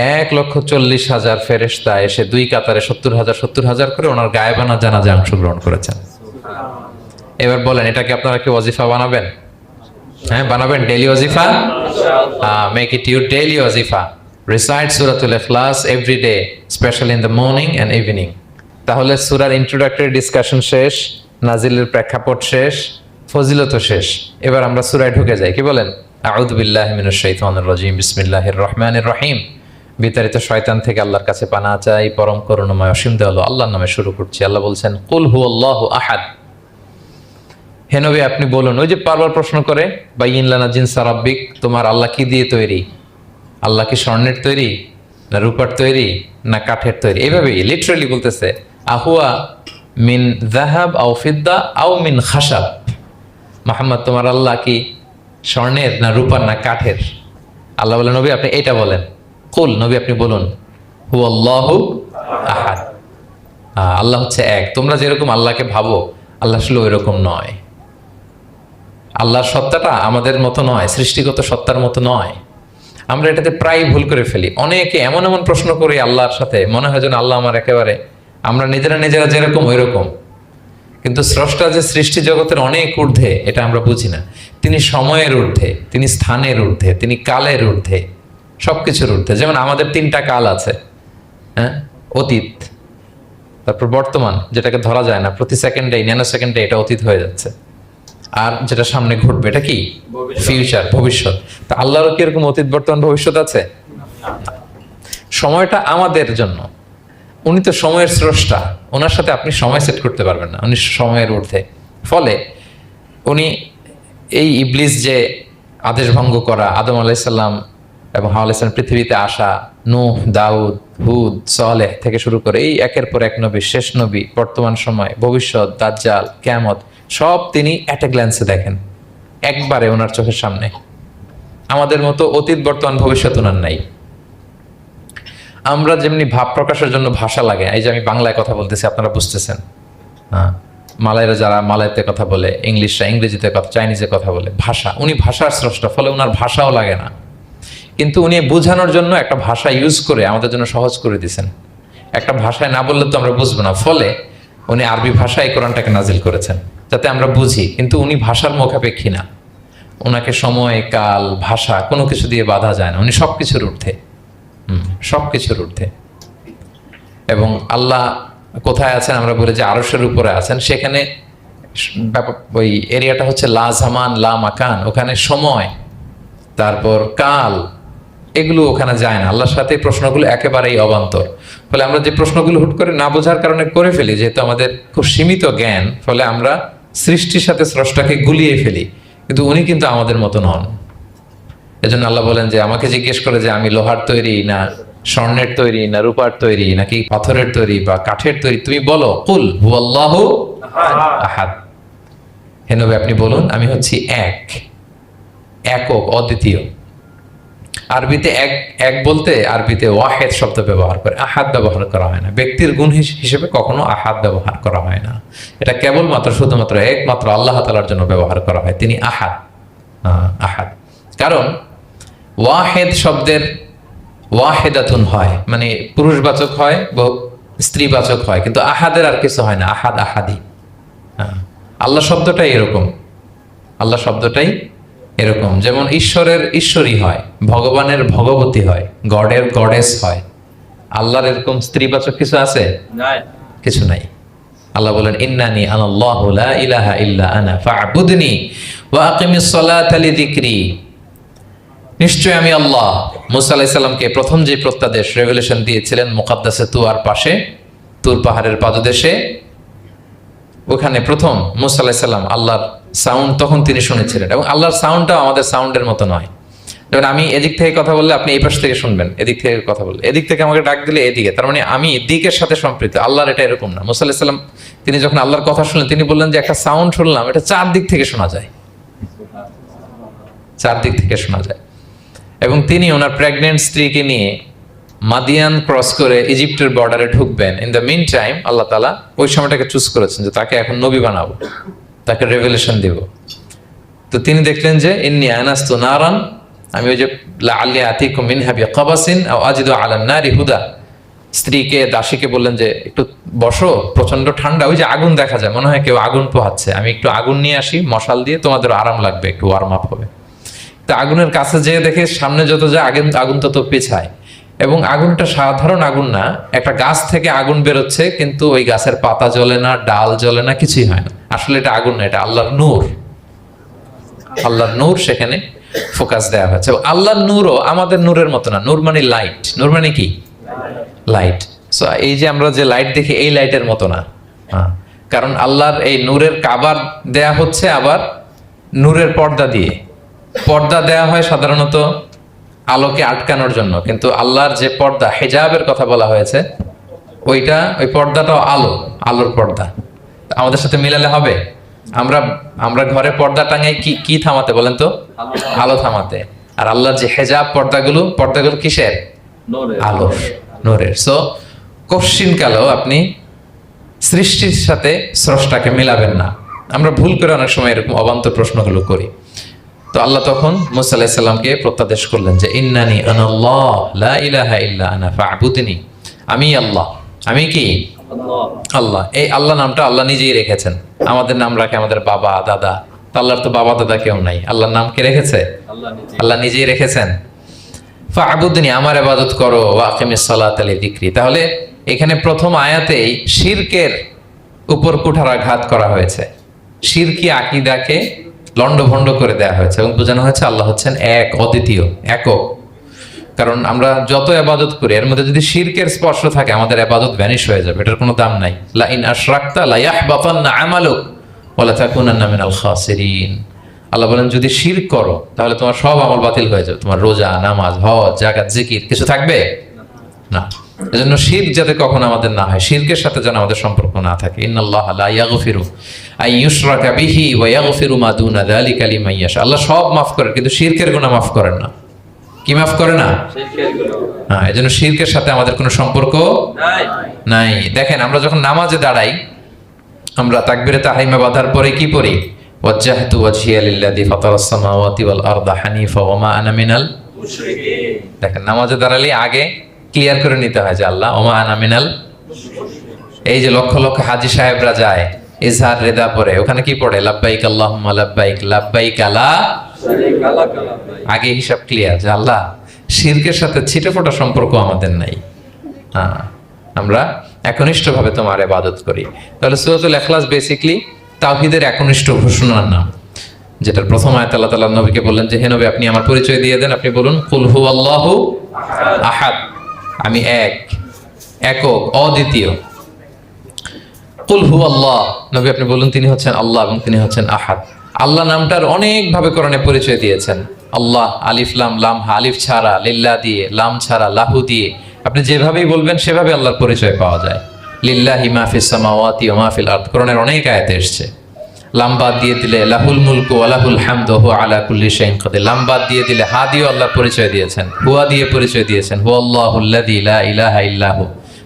1,40,000 ফেরেশতা এসে দুই কাতারে 70,000 করে ওনার গায়েবানা জানাজায় অংশগ্রহণ করেছেন। এবার বলেন এটাকে আপনারা কি ওয়াজিফা বানাবেন? হ্যাঁ বানাবেন, ডেইলি ওয়াজিফা। মেক ইট ইউর ডেইলি ওয়াজিফা। রিসাইট সূরাতুল ইখলাস every day, specially in the morning and evening. তাহলে সূরার ইন্ট্রোডাক্টরি ডিসকাশন শেষ, নাজিলের প্রেক্ষাপট শেষ, ফজিলত শেষ। এবার আমরা সূরায় ঢুকে যাই। কি বলেন? আউযু বিল্লাহি মিনাশ শাইতানির রাজিম, বিসমিল্লাহির রহমানির রহিম। বিতাড়িত শয়তান থেকে আল্লাহর কাছে পানাহ চাই, পরম করুণাময় অসীম দয়ালু আল্লাহর নামে শুরু করছি। আল্লাহ বলছেন কুল হুয়াল্লাহু আহাদ। হে নবী আপনি বলুন, ওই যে বারবার প্রশ্ন করে বাইয়িন লানা জিনসা রাব্বিক, তোমার আল্লাহ কি দিয়ে তৈরি? আল্লাহ কি স্বর্ণের তৈরি, না রূপার তৈরি, না কাঠের তৈরি? এইভাবেই লিটারালি বলতেছে আহুয়া মিন যাহাব আও ফিদ্দা আও মিন খাশাব। মুহাম্মদ তোমার আল্লাহ কি স্বর্ণের, না রূপার, না কাঠের? আল্লাহ বলেন নবী আপনি এটা বলেন। কুল, নবী আপনি বলুন হুয়াল্লাহু আহাদ, আল্লাহ হচ্ছে এক। তোমরা যেরকম আল্লাহকে ভাবো আল্লাহ আসলে ওই রকম নয়। আল্লাহর সত্তাটা আমাদের মতো নয়, সৃষ্টিগত সত্তার মতো নয়। আমরা এটাতে প্রায় ভুল করে ফেলি। অনেকে এমন এমন প্রশ্ন করি আল্লাহর সাথে, মনে হয় যেন আল্লাহ আমার একেবারে, আমরা নিজেরা নিজেরা যেরকম ওই রকম। কিন্তু স্রষ্টা যে সৃষ্টি জগতের অনেক ঊর্ধ্বে, এটা আমরা বুঝি না। তিনি সময়ের ঊর্ধ্বে, তিনি স্থানের ঊর্ধ্বে, তিনি কালের ঊর্ধ্বে, সবকিছুর ঊর্ধ্বে। যেমন আমাদের 3টা কাল আছে, হ্যাঁ, অতীত, তারপর বর্তমান যেটাকে ধরা যায় না, প্রতি সেকেন্ডে ন্যানো সেকেন্ডে এটা অতীত হয়ে যাচ্ছে, আর যেটা সামনে ঘটবে এটা কি? ফিউচার, ভবিষ্যৎ। তা আল্লাহরও কি এরকম অতীত বর্তমান ভবিষ্যৎ আছে? সময়টা আমাদের জন্য, উনি তো সময়ের স্রষ্টা, ওনার সাথে আপনি সময় সেট করতে পারবেন না, উনি সময়ের ঊর্ধ্বে। ফলে উনি এই ইবলিস যে আদেশ ভঙ্গ করা, আদম আলাইসাল্লাম এবং হাওয়া আলাইসাল্লাম পৃথিবীতে আসা, নূহ, দাউদ, হুদ, সালেহ থেকে শুরু করে এই একের পর এক নবী, শেষ নবী, বর্তমান সময়, ভবিষ্যৎ, দাজ্জাল, কিয়ামত, সব তিনি অ্যাট এ গ্ল্যান্সে দেখেন, একবারে ওনার চোখের সামনে। আমাদের মতো অতীত বর্তমান ভবিষ্যৎ ওনার নাই। আমরা যেমনি ভাব প্রকাশের জন্য ভাষা লাগে, এই যে আমি বাংলায় কথা বলতেছি আপনারা বুঝতেছেন, হ্যাঁ, মালাইরা যারা মালাইতে কথা বলে, ইংলিশরা ইংরেজিতে কথা, চাইনিজে কথা বলে, ভাষা, উনি ভাষার স্রষ্টা, ফলে ওনার ভাষাও লাগে না। কিন্তু উনি বোঝানোর জন্য একটা ভাষা ইউজ করে আমাদের জন্য সহজ করে দিয়েছেন। একটা ভাষায় না বললে তো আমরা বুঝবো না, ফলে উনি আরবি ভাষায় কোরআনটাকে নাজিল করেছেন যাতে আমরা বুঝি। কিন্তু উনি ভাষার মুখাপেক্ষী না, ওনাকে সময়, কাল, ভাষা কোনো কিছু দিয়ে বাধা যায় না, উনি সবকিছুর ঊর্ধ্বে, সবকিছুর ঊর্ধ্বে। এবং আল্লাহ কোথায় আছেন? আমরা বলি যে আরশের উপরে আছেন। সেখানে ওই এরিয়াটা হচ্ছে লা জামান লা মাকান, ওখানে সময়, তারপর কাল, এগুলো ওখানে যায় না। আল্লাহর সাথে প্রশ্নগুলো একেবারেই অবান্তর। ফলে আমরা যে প্রশ্নগুলো হুট করে না বোঝার কারণে করে ফেলি, যেহেতু আমাদের খুব সীমিত জ্ঞান, ফলে আমরা সৃষ্টির সাথে স্রষ্টাকে গুলিয়ে ফেলি। কিন্তু উনি কিন্তু আমাদের মতো নন। এজন্য আল্লাহ বলেন যে আমাকে জিজ্ঞেস করে যে আমি লোহার তৈরি, না স্বর্ণের তৈরি, না রূপার তৈরি, নাকি পাথরের তৈরি বা কাঠের তৈরি, তুমি বলো কুল হুয়াল্লাহু আহাদ। হে নবী আপনি বলুন আমি হচ্ছি এক, একক, অদ্বিতীয়। আরবিতে এক, এক বলতে আরবিতে ওয়াহেদ শব্দ ব্যবহার করে, আহাদ ব্যবহার করা হয় না। ব্যক্তির গুণ হিসেবে কখনো আহাদ ব্যবহার করা হয় না। এটা কেবলমাত্র শুধুমাত্র একমাত্র আল্লাহ তাআলার জন্য ব্যবহার করা হয়, তিনি আহাদ। আহাদ কারণ ওয়াহেদ শব্দের ওয়াহেদাতুন হয়, মানে পুরুষবাচক হয়, স্ত্রীবাচক হয়, কিন্তু আহাদের আর কিছু হয় না, আহাদ আহাদি। আল্লাহ শব্দটাই এরকম, আল্লাহ শব্দটাই এরকম। যেমন ঈশ্বরের ঈশ্বরী হয়, ভগবানের ভগবতী হয়, গডের গডেস হয়। আল্লাহর এরকম স্ত্রীবাচক কিছু আছে? কিছু নাই। আল্লাহ বলেন ইন্নানি আনাল্লাহু লা ইলাহা ইল্লা আনা ফা'বুদনি ওয়া আকিমিস সালাতা লিযিকরি। নিশ্চয় আমি আল্লাহ। মুসা আলাইহিস সালামকে প্রথম যে প্রত্যাদেশ, রেভেলেশন দিয়েছিলেন মুকাদ্দাসে তুয়ার পাশে, তুর পাহাড়ের পাদদেশে, ওখানে প্রথম মুসা আলাইহিস সালাম আল্লাহর সাউন্ড তখন তিনি শুনেছিলেন, এবং আল্লাহর সাউন্ডটাও আমাদের সাউন্ডের মতো নয়। যেমন আমি এদিক থেকে কথা বললে আপনি এই পাশ থেকে শুনবেন, এদিক থেকে কথা বললে এদিক থেকে আমাকে ডাক দিলে এদিকে, তার মানে আমি দিকের সাথে সম্পৃক্ত। আল্লাহর এটা এরকম না। মুসা আলাইহিস সালাম তিনি যখন আল্লাহর কথা শুনলেন, তিনি বললেন যে একটা সাউন্ড শুনলাম, এটা চারদিক থেকে শোনা যায়, চারদিক থেকে শোনা যায়। এবং তিনি ওনার প্রেগনেন্ট স্ত্রীকে নিয়ে মাদিয়ান ক্রস করে ইজিপ্টের বর্ডারে ঢুকবেন। ইন দ্য মিন টাইম আল্লাহ তাআলা ওই সময়টাকে চুজ করেছেন যে তাকে এখন নবী বানাবো, তাকে রেভেলেশন দিব। তো তিনি দেখলেন যে ইন্নী আনাস্তু নারান, আমি ওই যে লাআল্লি আতিকুম মিনহা বিকাবাসিন আও আজিদু আলান নারি হুদা, স্ত্রীকে দাসীকে বললেন যে একটু বসো, প্রচন্ড ঠান্ডা, ওই যে আগুন দেখা যায়, মনে হয় কেউ আগুন পোহাচ্ছে, আমি একটু আগুন নিয়ে আসি মশাল দিয়ে, তোমাদের আরাম লাগবে, একটু ওয়ার্ম আপ হবে। তো আগুনের কাছে যেয়ে দেখে সামনে যত যায় আগুন তত পেছায়, এবং আগুনটা সাধারণ আগুন না, একটা গাছ থেকে আগুন বেরোচ্ছে, কিন্তু ওই গাছের পাতা জ্বলে না, ডাল জ্বলে না, কিছুই হয় না। আসলে এটা আগুন না, এটা আল্লাহর নূর। আল্লাহর নূর সেখানে ফোকাস দেওয়া হয়েছে। আল্লাহর নূরও আমাদের নূরের মতো না। নূর মানে লাইট, নূর মানে কি? লাইট। সো এই যে আমরা যে লাইট দেখি, এই লাইটের মতো না। কারণ আল্লাহর এই নূরের কাবার দেয়া হচ্ছে আবার নূরের পর্দা দিয়ে। পর্দা দেয়া হয় সাধারণত আলোকে আটকানোর জন্য, কিন্তু আল্লাহর যে পর্দা, হিজাবের কথা বলা হয়েছে, ওই পর্দাটাও আলোর পর্দা। আমাদের সাথে মিলালে হবে? আমরা ঘরে পর্দা টাঙাই কি থামাতে বলেন তো? আলো থামাতে। আর আল্লাহর যে হিজাব পর্দাগুলো কিসের? আলোর, নূরের। সো কশ্চিন কালেও আপনি সৃষ্টির সাথে স্রষ্টাকে মিলাবেন না। আমরা ভুল করে অনেক সময় এরকম অবান্তর প্রশ্নগুলো করি। তো আল্লাহ তখন মুসা আলাইহিস সালামকে প্রত্যাদেশ করলেন যে ইন্নানি আনাল্লাহ লা ইলাহা ইল্লা আনা ফা'বুদনি, আমি আল্লাহ। আমি কি? আল্লাহ। এই আল্লাহ নামটা আল্লাহ নিজেই রেখেছেন। আমাদের নাম রাখে আমাদের বাবা দাদা, আল্লাহর তো বাবা দাদা কেউ নাই। আল্লাহর নাম কে রেখেছে? আল্লাহ নিজেই রেখেছেন। ফা'বুদনি, আমার ইবাদত করো, ওয়া আকিমিস সালাতা লিযিকরি। তাহলে এখানে প্রথম আয়াতেই শিরকের উপর কুঠারাঘাত করা হয়েছে, শিরকি আকীদাকে লন্ডভন্ড করে দেওয়া হয়েছে, এবং বোঝানো হয়েছে আল্লাহ হচ্ছেন এক, অদ্বিতীয়, একক। কারণ আমরা যত ইবাদত করি, এর মধ্যে যদি শিরকের স্পর্শ থাকে, আমাদের ইবাদত ভ্যানিশ হয়ে যাবে, এটার কোনো দাম নাই। লা ইন আশরাকতা লা ইয়াহবাতান্না আমালুক ওয়া লা তাকুনান্না মিনাল খাসিরিন। আল্লাহ বলেন যদি শিরক করো তাহলে তোমার সব আমল বাতিল হয়ে যাবে, তোমার রোজা, নামাজ, হজ, যাকাত, জিকির কিছু থাকবে না। এজন্য শিরক যাতে কখনো আমাদের না হয়, শিরকের সাথে যেন আমাদের সম্পর্ক না থাকে। ইন্নাল্লাহা লা ইয়াগফিরু আন ইউশরাকা বিহি ওয়া ইয়াগফিরু মা দুনা যালিকা লিমান ইয়াশা। আল্লাহ সব মাফ করেন, কিন্তু শিরকের গুনাহ মাফ করেন না। কি মাফ করে না? শিরকের গুনাহ। হ্যাঁ, এজন্য শিরকের সাথে আমাদের কোনো সম্পর্ক নাই। দেখেন, আমরা যখন নামাজে দাঁড়াই, আমরা তাকবীরে তাহরিমা বাঁধার পরে কি পড়ি? ওয়াজ্জাহতু ওয়াজহিয়া লিল্লাযী ফাতারাস সামাওয়াতি ওয়াল আরদা হানিফা ওয়া মা আনা মিনাল মুশরিকিন। দেখেন, নামাজে দাঁড়ালে আগে ক্লিয়ার করে নিতে হয় যে আল্লাহ ওমা আনা মিনাল। এই যে লক্ষ লক্ষ হাজী সাহেবরা যায় ইজহার রেদা পরে, ওখানে কি পড়ে? লাব্বাইক আল্লাহুম্মা লাব্বাইক লাব্বাইক লা শারীকা লাক লাব্বাইক। আগে হিসাব ক্লিয়ার যে আল্লাহ শিরকের সাথে ছিটেফোঁটা সম্পর্ক আমাদের নাই। আমরা একনিষ্ঠভাবে তোমার ইবাদত করি। তাহলে সূরাতুল ইখলাস বেসিক্যালি তাওহীদের একনিষ্ঠ ঘোষণার নাম, যেটার প্রথম আয়াত আল্লাহ তাআলা নবীকে বললেন যে হে নবী, আপনি আমার পরিচয় দিয়ে দেন। আপনি বলুন কুল হুয়াল্লাহু আহাদ, আমি এক, একক, অদ্বিতীয়। কুল হুয়াল্লাহ, নবী আপনি বলুন তিনি হচ্ছেন আল্লাহ এবং তিনি হচ্ছেন আহাদ। আল্লাহ নামটার অনেক ভাবে কোরআনে পরিচয় দিয়েছেন। আল্লাহ, আলিফ লাম, লাম আলিফ ছাড়া, লিল্লাহ দিয়ে, লাম ছাড়া, লাহু দিয়ে, আপনি যেভাবেই বলবেন সেভাবে আল্লাহর পরিচয় পাওয়া যায়। লিল্লাহি মা ফিস সামাওয়াতি ওয়া মা ফিল আরদ, কোরআনের অনেক আয়াতে এসেছে। লাম বাদ দিয়ে দিলে লাহুল মুলকু ওয়া লাহুল হামদু হুয়া আলা কুল্লি শাইইন কাদির। লাম বাদ দিয়ে দিলে হা দিয়ে আল্লাহর পরিচয় দিয়েছেন, হুয়া দিয়ে পরিচয় দিয়েছেন, হুয়াল্লাহুল্লাযী লা ইলাহা ইল্লাহু।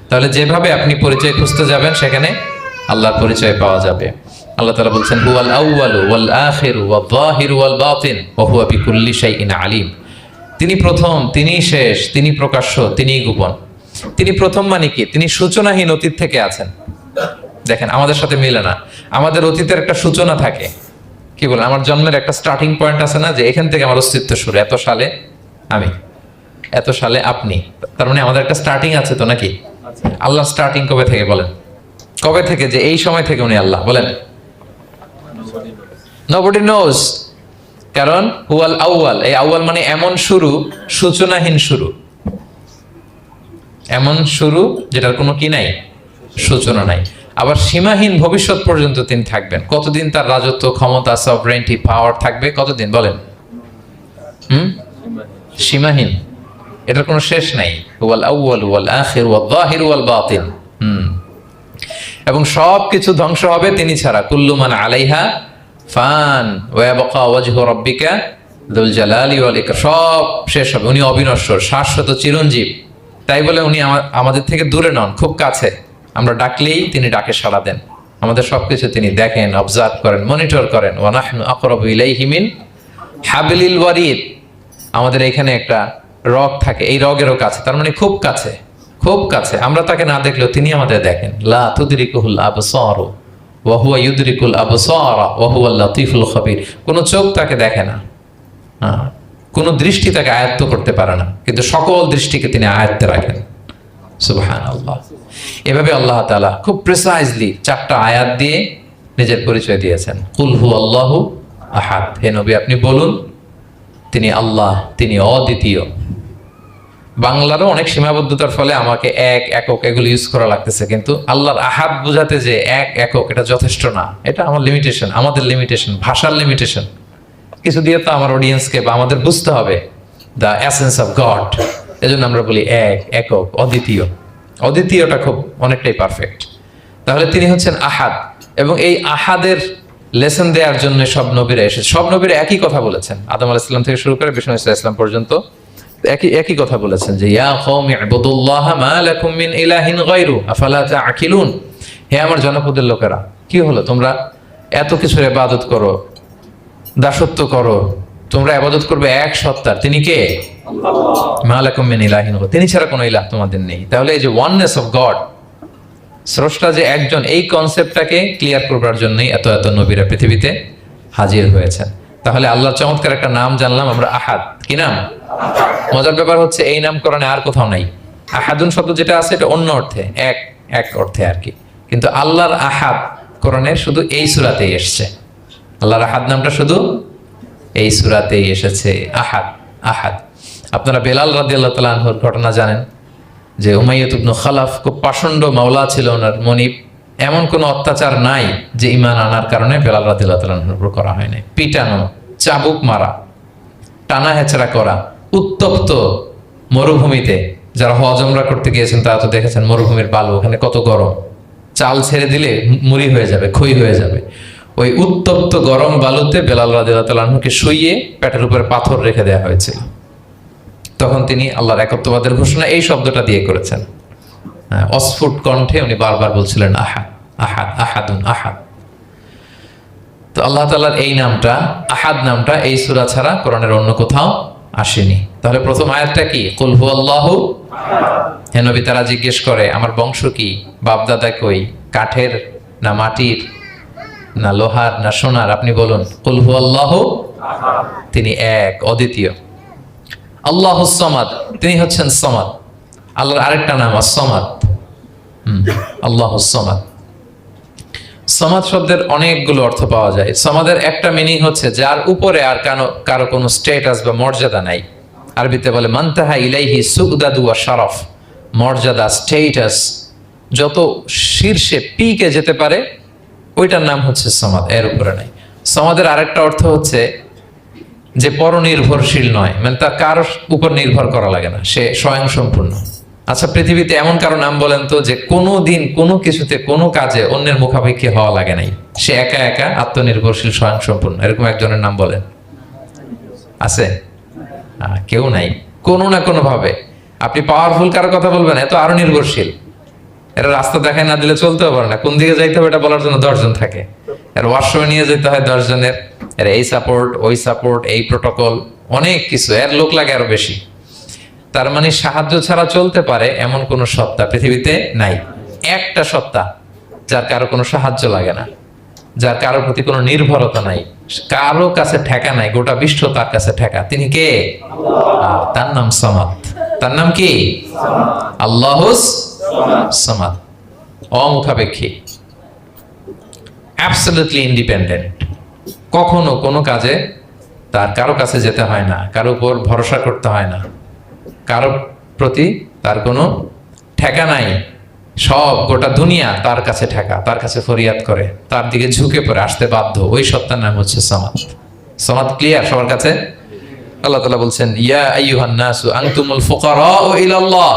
তাহলে যেভাবে আপনি পরিচয় খুঁজতে যাবেন সেখানে আল্লাহর পরিচয় পাওয়া যাবে। আল্লাহ তাআলা বলছেন হুয়াল আউয়ালু ওয়াল আখিরু ওয়াল যাহিরু ওয়াল বাতিন ওয়া হুয়া বিকুল্লি শাইইন আলিম। তিনি প্রথম, তিনি শেষ, তিনি প্রকাশ্য, তিনি গোপন। তিনি প্রথম মানে কি? তিনি সূচনাহীন অতীত থেকে আছেন। দেখেন, আমাদের সাথে মিলে না। আমাদের অতীতের একটা সূচনা থাকে, কি বলেন, আমার জন্মের একটা স্টার্টিং পয়েন্ট আছে না, যে এখান থেকে আমার অস্তিত্ব শুরু, এত সালে আমি, এত সালে আপনি। তার মানে আমাদের একটা স্টার্টিং আছে তো, নাকি? আল্লাহ স্টার্টিং কবে থেকে বলেন? কবে থেকে যে এই সময় থেকে উনি আল্লাহ বলেন? Nobody knows, কারণ হুয়াল আউয়াল, এই আউয়াল মানে এমন শুরু, সূচনাহীন শুরু, এমন শুরু যেটার কোনো কি নাই, সূচনা নাই। আবার সীমাহীন ভবিষ্যৎ পর্যন্ত তিনি থাকবেন। কতদিন তার রাজত্ব, ক্ষমতা, সভরেন্টি, পাওয়ার থাকবে? কতদিন বলেন? সীমাহীন, এটার কোনো শেষ নাই। ওয়াল আউয়াল ওয়াল আখির ওয়াল যাহির ওয়াল বাতিন। এবং সব কিছু ধ্বংস হবে তিনি ছাড়া। কুল্লু মান আলাইহা ফান ওয়া ইয়াবকা ওয়াজহু রাব্বিকা যুল জালালি ওয়াল ইকরাম। সব শেষ হবে, উনি অবিনশ্বর, শাশ্বত, চিরঞ্জীব। তাই বলে উনি আমাদের থেকে দূরে নন, খুব কাছে। আমরা ডাকলেই তিনি ডাকে সাড়া দেন। আমাদের সবকিছু তিনি দেখেন, অবজার্ভ করেন, মনিটর করেন। ওয়া নাহনু আকরাবু ইলাইহি মিন হাবলিল ওয়ারিদ। আমাদের এখানে একটা রগ থাকে, এই রগেরও কাছে, তার মানে খুব কাছে, খুব কাছে। আমরা তাকে না দেখলেও তিনি আমাদের দেখেন। লা তুদরিকুহুল আবসার ওয়া হুয়া ইউদরিকুল আবসার ওয়া হুয়াল লাতীফুল খবীর। কোনো চোখ তাকে দেখে না, কোনো দৃষ্টি তাকে আয়ত্ত করতে পারে না, কিন্তু সকল দৃষ্টিকে তিনি আয়ত্তে রাখেন। সুবহানাল্লাহ। এভাবে আল্লাহ তাআলা খুব প্রিসাইজলি 4টা আয়াত দিয়ে নিজের পরিচয় দিয়েছেন। কুল হুয়াল্লাহু আহাদ। হে নবী, আপনি বলুন তিনি আল্লাহ, তিনি অদ্বিতীয়। বাংলারও অনেক সীমাবদ্ধতার ফলে আমাকে এক, একক এগুলো ইউজ করা লাগতেছে, কিন্তু আল্লাহর আহাদ বোঝাতে যে এক, একক, এটা যথেষ্ট না। এটা আমার লিমিটেশন, আমাদের লিমিটেশন, ভাষার লিমিটেশন। কিছু দিয়ে তো আমার অডিয়েন্সকে বা আমাদের বুঝতে হবে দ্য এসেন্স অফ গড। এজন্য আমরা বলি এক, একক, অদ্বিতীয়। অদ্বিতীয়টা খুব অনেকটাই পারফেক্ট। তাহলে তিনি হচ্ছেন আহাদ, এবং এই আহাদের লেসন দেওয়ার জন্য সব নবীরা এসেছে। সব নবীরা একই কথা বলেছেন, আদম আলাইহিস সালাম থেকে শুরু করে বিষ্ণু ইসলাম পর্যন্ত একই কথা বলেছেন যে ইয়া কওমি ইবুদুল্লাহ মা লাকুম মিন ইলাহিন গায়রু আফালা তাআকিলুন। হে আমার জনপদের লোকেরা, কি হলো তোমরা এত কিছুর ইবাদত করো, দাসত্ব করো, তোমরা ইবাদত করবে এক সত্তার, তিনি কে? আল্লাহ। মা লাকুম মিন ইলাহিন গায়রু, তিনি ছাড়া কোনো ইলাহ তোমাদের নেই। তাহলে এই যে ওয়াননেস অফ গড, স্রষ্টা যে একজন, এই কনসেপ্টটাকে ক্লিয়ার করবার জন্যই এত এত নবীরা পৃথিবীতে হাজির হয়েছেন। তাহলে আল্লাহর চমৎকার একটা নাম জানলাম আমরা, আহাদ। কি নাম? মজার ব্যাপার হচ্ছে এই নাম কোরআনে আর কোথাও নাই। আহাদুন শব্দ যেটা আছে এটা অন্য অর্থে, এক অর্থে আর কি, কিন্তু আল্লাহর আহাদ কোরআনে শুধু এই সূরাতেই এসেছে। আল্লাহর আহাদ নামটা শুধু এই সূরাতেই এসেছে। আহাদ, আহাদ। আপনারা বেলাল রাদিয়াল্লাহু তাআলা আনহুর ঘটনা জানেন যে উমাইয়াত ইবনে খালাফ খুব পাষণ্ড মাওলা ছিল ওনার, মনিব। এমন কোনো অত্যাচার নাই যে ঈমান আনার কারণে বেলাল রাদিয়াল্লাহু তাআলা আনহুর উপর করা হয় নাই। পিটানো, চাবুক মারা, টানা হেচড়া করা, উত্তপ্ত মরুভূমিতে। যারা হজ উমরা করতে গিয়েছেন তারা তো দেখেছেন মরুভূমির বালু, ওখানে কত গরম, চাল ছেড়ে দিলে মুড়ি হয়ে যাবে, খই হয়ে যাবে। ওই উত্তপ্ত গরম বালুতে বেলাল রাদিয়াল্লাহু তাআলা আনহুকে শুইয়ে পেটের উপরে পাথর রেখে দেওয়া হয়েছিল। তখন তিনি আল্লাহর একত্ববাদের ঘোষণা এই শব্দটা দিয়ে করেছেন। অস্ফুট কণ্ঠে উনি বারবার বলছিলেন আহাদ, আহাদ, আহাদুন, আহাদ। তো আল্লাহ তাআলার এই নামটা, আহাদ নামটা, এই সূরা ছাড়া কোরআনের অন্য কোথাও আসেনি। তাহলে প্রথম আয়াতটা কি? কুল হুয়াল্লাহু আহাদ। হে নবী, তারা জিজ্ঞেস করে আমার বংশ কি, বাপদাদা কই, কাঠের না মাটির না লোহার না সোনার? আপনি বলুন কুল হুয়াল্লাহু আহাদ, তিনি এক, অদ্বিতীয়। আল্লাহুস সামাদ, তিনি হচ্ছেন সামাদ। আল্লাহর আরেকটা নাম as-সামাদ। আল্লাহুস সামাদ। সামাদ শব্দের অনেকগুলো অর্থ পাওয়া যায়। সামাদের একটা মিনিং হচ্ছে যার উপরে আর কারো কোনো স্ট্যাটাস বা মর্যাদা নাই। আরবিতে বলে মানতাহা ইলাইহি সুগদাদু ওয়া শারাফ। মর্যাদা, স্ট্যাটাস যত শীর্ষে, পিকে যেতে পারে, ওইটার নাম হচ্ছে সামাদ, এর উপরে নাই। সামাদের আরেকটা অর্থ হচ্ছে যে পরনির্ভরশীল নয়, মানে তার কারো উপর নির্ভর করা লাগে না, সে স্বয়ংসম্পূর্ণ। আচ্ছা, পৃথিবীতে এমন কারো নাম বলেন তো যে কোনো দিন কোনো কিছুতে কোনো কাজে অন্যের মুখাপেক্ষী হওয়া লাগে নাই, সে একা একা আত্মনির্ভরশীল, স্বয়ংসম্পূর্ণ। এরকম একজনের নাম বলেন, আছে? কেউ নাই। কোনো না কোনো ভাবে আপনি পাওয়ারফুল কারো কথা বলবেন, এত আরো নির্ভরশীল। এরা রাস্তা দেখায় না দিলে চলতেও পারে না, কোন দিকে যাইতে হবে এটা বলার জন্য 10 জন থাকে। এর ওয়াশরুমে নিয়ে যেতে হয় 10 জনের, এর এই সাপোর্ট, ওই সাপোর্ট, এই প্রোটোকল, অনেক কিছু, এর লোক লাগে আরো বেশি। তার মানে সাহায্য ছাড়া চলতে পারে এমন কোন সত্তা পৃথিবীতে নাই। একটা সত্তা যার কারো কোনো সাহায্য লাগে না, যার কারোর প্রতি কোনো নির্ভরতা নাই, কারো কাছে ঠেকা নাই, গোটা বিশ্ব তার কাছে ঠেকা। তিনি কে? আল্লাহ। তার নাম সামাদ। তার নাম কি? আল্লাহুস সামাদ। অমুখাপেক্ষী, অ্যাবসলিউটলি ইন্ডিপেন্ডেন্ট। কখনো কোনো কাজে তার কারো কাছে যেতে হয় না, কারো উপর ভরসা করতে হয় না, কারো প্রতি তার কোনো ঠেকা নাই, সব গোটা দুনিয়া তার কাছে ঠেকা, তার কাছে ফরিয়াদ করে, তার দিকে ঝুঁকে পড়ে আসতে বাধ্য, ওই সত্তার নাম হচ্ছে সামাদ। সামাদ ক্লিয়ার সবার কাছে? আল্লাহ তাআলা বলছেন ইয়া আইয়ুহান নাসু আনতুমুল ফুকারাউ ইলাল্লাহ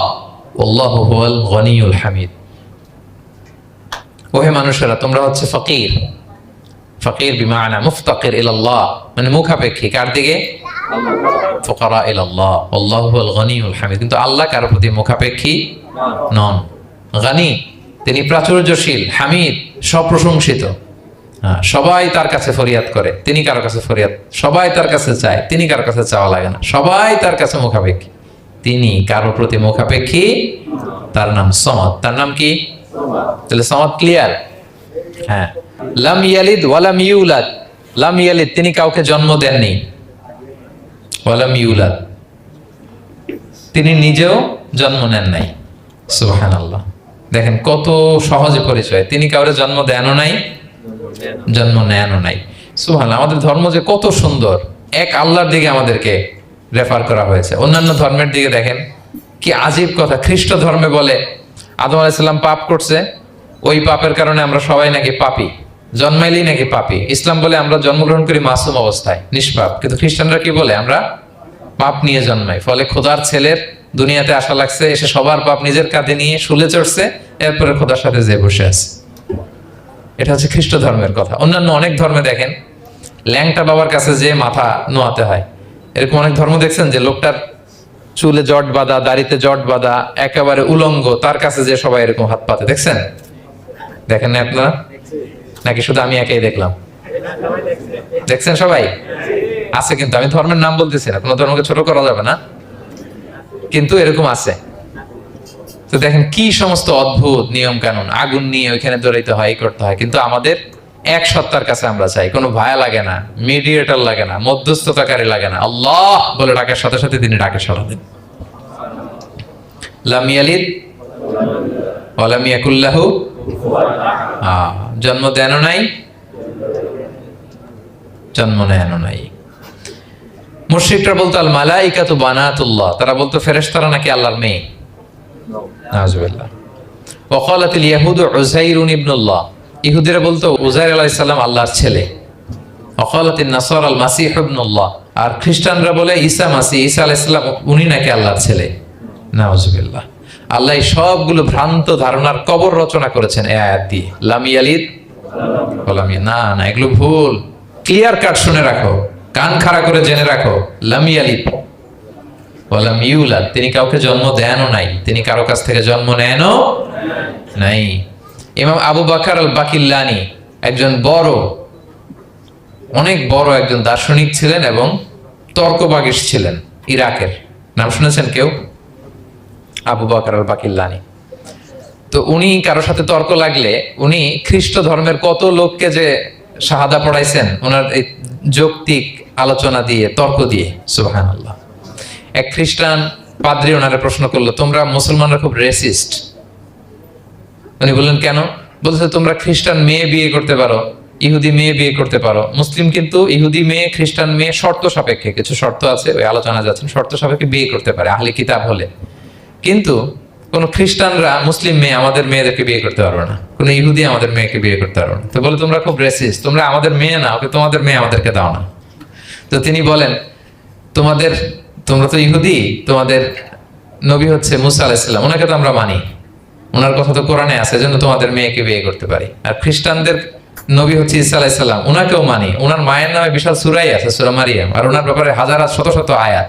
ওয়াল্লাহু হুয়াল গনিয়ুল হামিদ। ওহে মানুষেরা, তোমরা হচ্ছে ফকির। ফকির বিমানা মুফতাকির ইলাল্লাহ, মানে মুখাপেক্ষী কার দিকে? ফুকারা ইলাল্লাহ ওয়াল্লাহু হুয়াল গনিয়ুল হামিদ। কিন্তু আল্লাহ কারো প্রতি মুখাপেক্ষী নন। গানি, তিনি প্রাচুর্যশীল, হামিদ, সপ্রশংসিত। সবাই তার কাছে ফরিয়াদ করে, তিনি কারো কাছে ফরিয়াদ, সবাই তার কাছে চায়, তিনি কারো কাছে চাওয়া লাগে না, সবাই তার কাছে মুখাপেক্ষী, তিনি কারো প্রতি মুখাপেক্ষী। তার নাম সমাদ। তার নাম কি? তাহলে সমাদ ক্লিয়ার? হ্যাঁ। লাম ইয়ালিদ ওয়ালাম ইউলাদ। লাম ইয়ালিদ, তিনি কাউকে জন্ম দেননি। ওয়ালাম ইউলাদ, তিনি নিজেও জন্ম নেন নাই। সুবহানাল্লাহ, দেখেন কত সহজে পরিচয়। তিনি কাউরে জন্ম দেনও নাই, জন্ম নেনও নাই। সুবহানাল্লাহ, আমাদের ধর্ম যে কত সুন্দর, এক আল্লাহর দিকে আমাদেরকে রেফার করা হয়েছে। অন্যান্য ধর্মের দিকে দেখেন কি আজীব কথা। খ্রিস্ট ধর্মে বলে আদম আলাইহিস সালাম পাপ করছে, ওই পাপের কারণে আমরা সবাই নাকি পাপী, জন্মাইলেই নাকি পাপী। ইসলাম বলে আমরা জন্মগ্রহণ করি মাসুম অবস্থায়, নিষ্পাপ। কিন্তু খ্রিস্টানরা কি বলে? আমরা পাপ নিয়ে জন্মাই, ফলে খোদার ছেলের দুনিয়াতে আসা লাগছে, এসে সবার পাপ নিজের কাঁধে নিয়ে শুলে চড়ছে, এরপরে খোদার সাথে যে বসে আছে। এটা হচ্ছে খ্রিস্ট ধর্মের কথা। অন্যান্য অনেক ধর্মে দেখেন ল্যাংটা বাবার কাছে যে মাথা নোয়াতে হয়। এরকম অনেক ধর্ম দেখছেন যে লোকটার চুলে জট বাঁধা, দাড়িতে জট বাঁধা, একেবারে উলঙ্গ, তার কাছে যে সবাই এরকম হাত পাতে। দেখছেন? দেখেন না আপনারা? নাকি শুধু আমি একাই দেখলাম? দেখছেন সবাই? আছে, কিন্তু আমি ধর্মের নাম বলতেছি না, কোনো ধর্মকে ছোট করা যাবে না, কিন্তু এরকম আছে। তো দেখেন কি সমস্ত অদ্ভুত নিয়ম কানুন। আগুন নিয়ে ওইখানে দৌড়াইতে হয়, করতে হয়, কিন্তু আমাদের এক সত্তার কাছে আমরা চাই। কোনো ভায়া লাগে না, মিডিয়েটর লাগে না, মধ্যস্থতাকারী লাগে না। আল্লাহ বলে ডাকার সাথে সাথে তিনি ডাকে সাড়া দেন। লাম ইয়ালিদ ওয়া লাম ইয়াকুল লাহু, জন্ম দেনও নাই, জন্ম নেনও নাই। মুশরিকরা বলতো আল মালাইকাতু বানাতুল্লাহ, তারা বলতো ফেরেশতারা নাকি আল্লাহর মেয়ে। নাউযুবিল্লাহ। ওয়া ক্বালাতিল ইয়াহুদু উযাইরুন ইবনুল্লাহ, ইহুদিরা বলতো উযাইর আলাইহিস সালাম আল্লাহর ছেলে। ওয়া ক্বালাতিন নাসারা আল মাসীহ ইবনুল্লাহ, আর খ্রিস্টানরা বলে ঈসা মাসীহ, ঈসা আলাইহিস সালাম উনি নাকি আল্লাহর ছেলে। নাউযুবিল্লাহ। আল্লাহ সবগুলো ভ্রান্ত ধারণার কবর রচনা করেছেন এই আয়াত দিয়ে। লাম ইয়ালিদ ওয়া লাম ইউলাদ, না না, এগুলো ভুল। ক্লিয়ার কাট শুনে রাখো, কান খাড়া করে জেনে রাখো। লাম ইয়ালিদ ওয়া লাম ইউলাদ, তিনি কাউকে জন্ম দেনও নাই, তিনি কারো কাছ থেকে জন্ম নেনও নাই। ইমাম আবু বকর আল বাকিল্লানি একজন বড়, অনেক বড় একজন দার্শনিক ছিলেন এবং তর্কবাগীশ ছিলেন, ইরাকের। নাম শুনেছেন কেউ? আবু বকর আল বাকিল্লানি। তো উনি কারোর সাথে তর্ক লাগলে উনি খ্রিস্ট ধর্মের কত লোককে যে শাহাদা পড়াইছেন ওনার এই যৌক্তিক আলোচনা দিয়ে, তর্ক দিয়ে। সুবহানাল্লাহ। এক খ্রিস্টান পাদ্রী ওনারে প্রশ্ন করলো, তোমরা মুসলমানরা খুব রেসিস্ট। উনি বললেন কেন? বলছে তোমরা খ্রিস্টান মেয়ে বিয়ে করতে পারো, ইহুদি মেয়ে বিয়ে করতে পারো, মুসলিম কিন্তু ইহুদি মেয়ে, খ্রিস্টান মেয়ে শর্ত সাপেক্ষে, কিছু শর্ত আছে, ওই আলোচনা যাচ্ছেন, শর্ত সাপেক্ষে বিয়ে করতে পারে আহলি কিতাব হলে। কিন্তু কোন খ্রিস্টানরা মুসলিম মেয়ে আমাদের মেয়েদেরকে বিয়ে করতে পারবে না, কোন ইহুদি আমাদের মেয়েকে বিয়ে করতে পারবে না। তো বলে তোমরা খুব রেসিস্ট, তোমরা আমাদের মেয়ে না, ওকে তোমাদের মেয়ে আমাদেরকে দাও না। তো তিনি বলেন তোমরা তো ইহুদি, তোমাদের নবী হচ্ছে মুসা আলাইহিস সালাম, ওনাকে তো আমরা মানি, ওনার কথা তো কোরআনে আছে, এজন্য তোমাদের মেয়েকে বিয়ে করতে পারি। আর খ্রিস্টানদের নবী হচ্ছে ঈসা আলাইহিস সালাম, ওনাকেও মানি, ওনার মায়ের নামে বিশাল সূরাই আছে, সূরা মারিয়াম, আর ওনার ব্যাপারে হাজার শত শত আয়াত,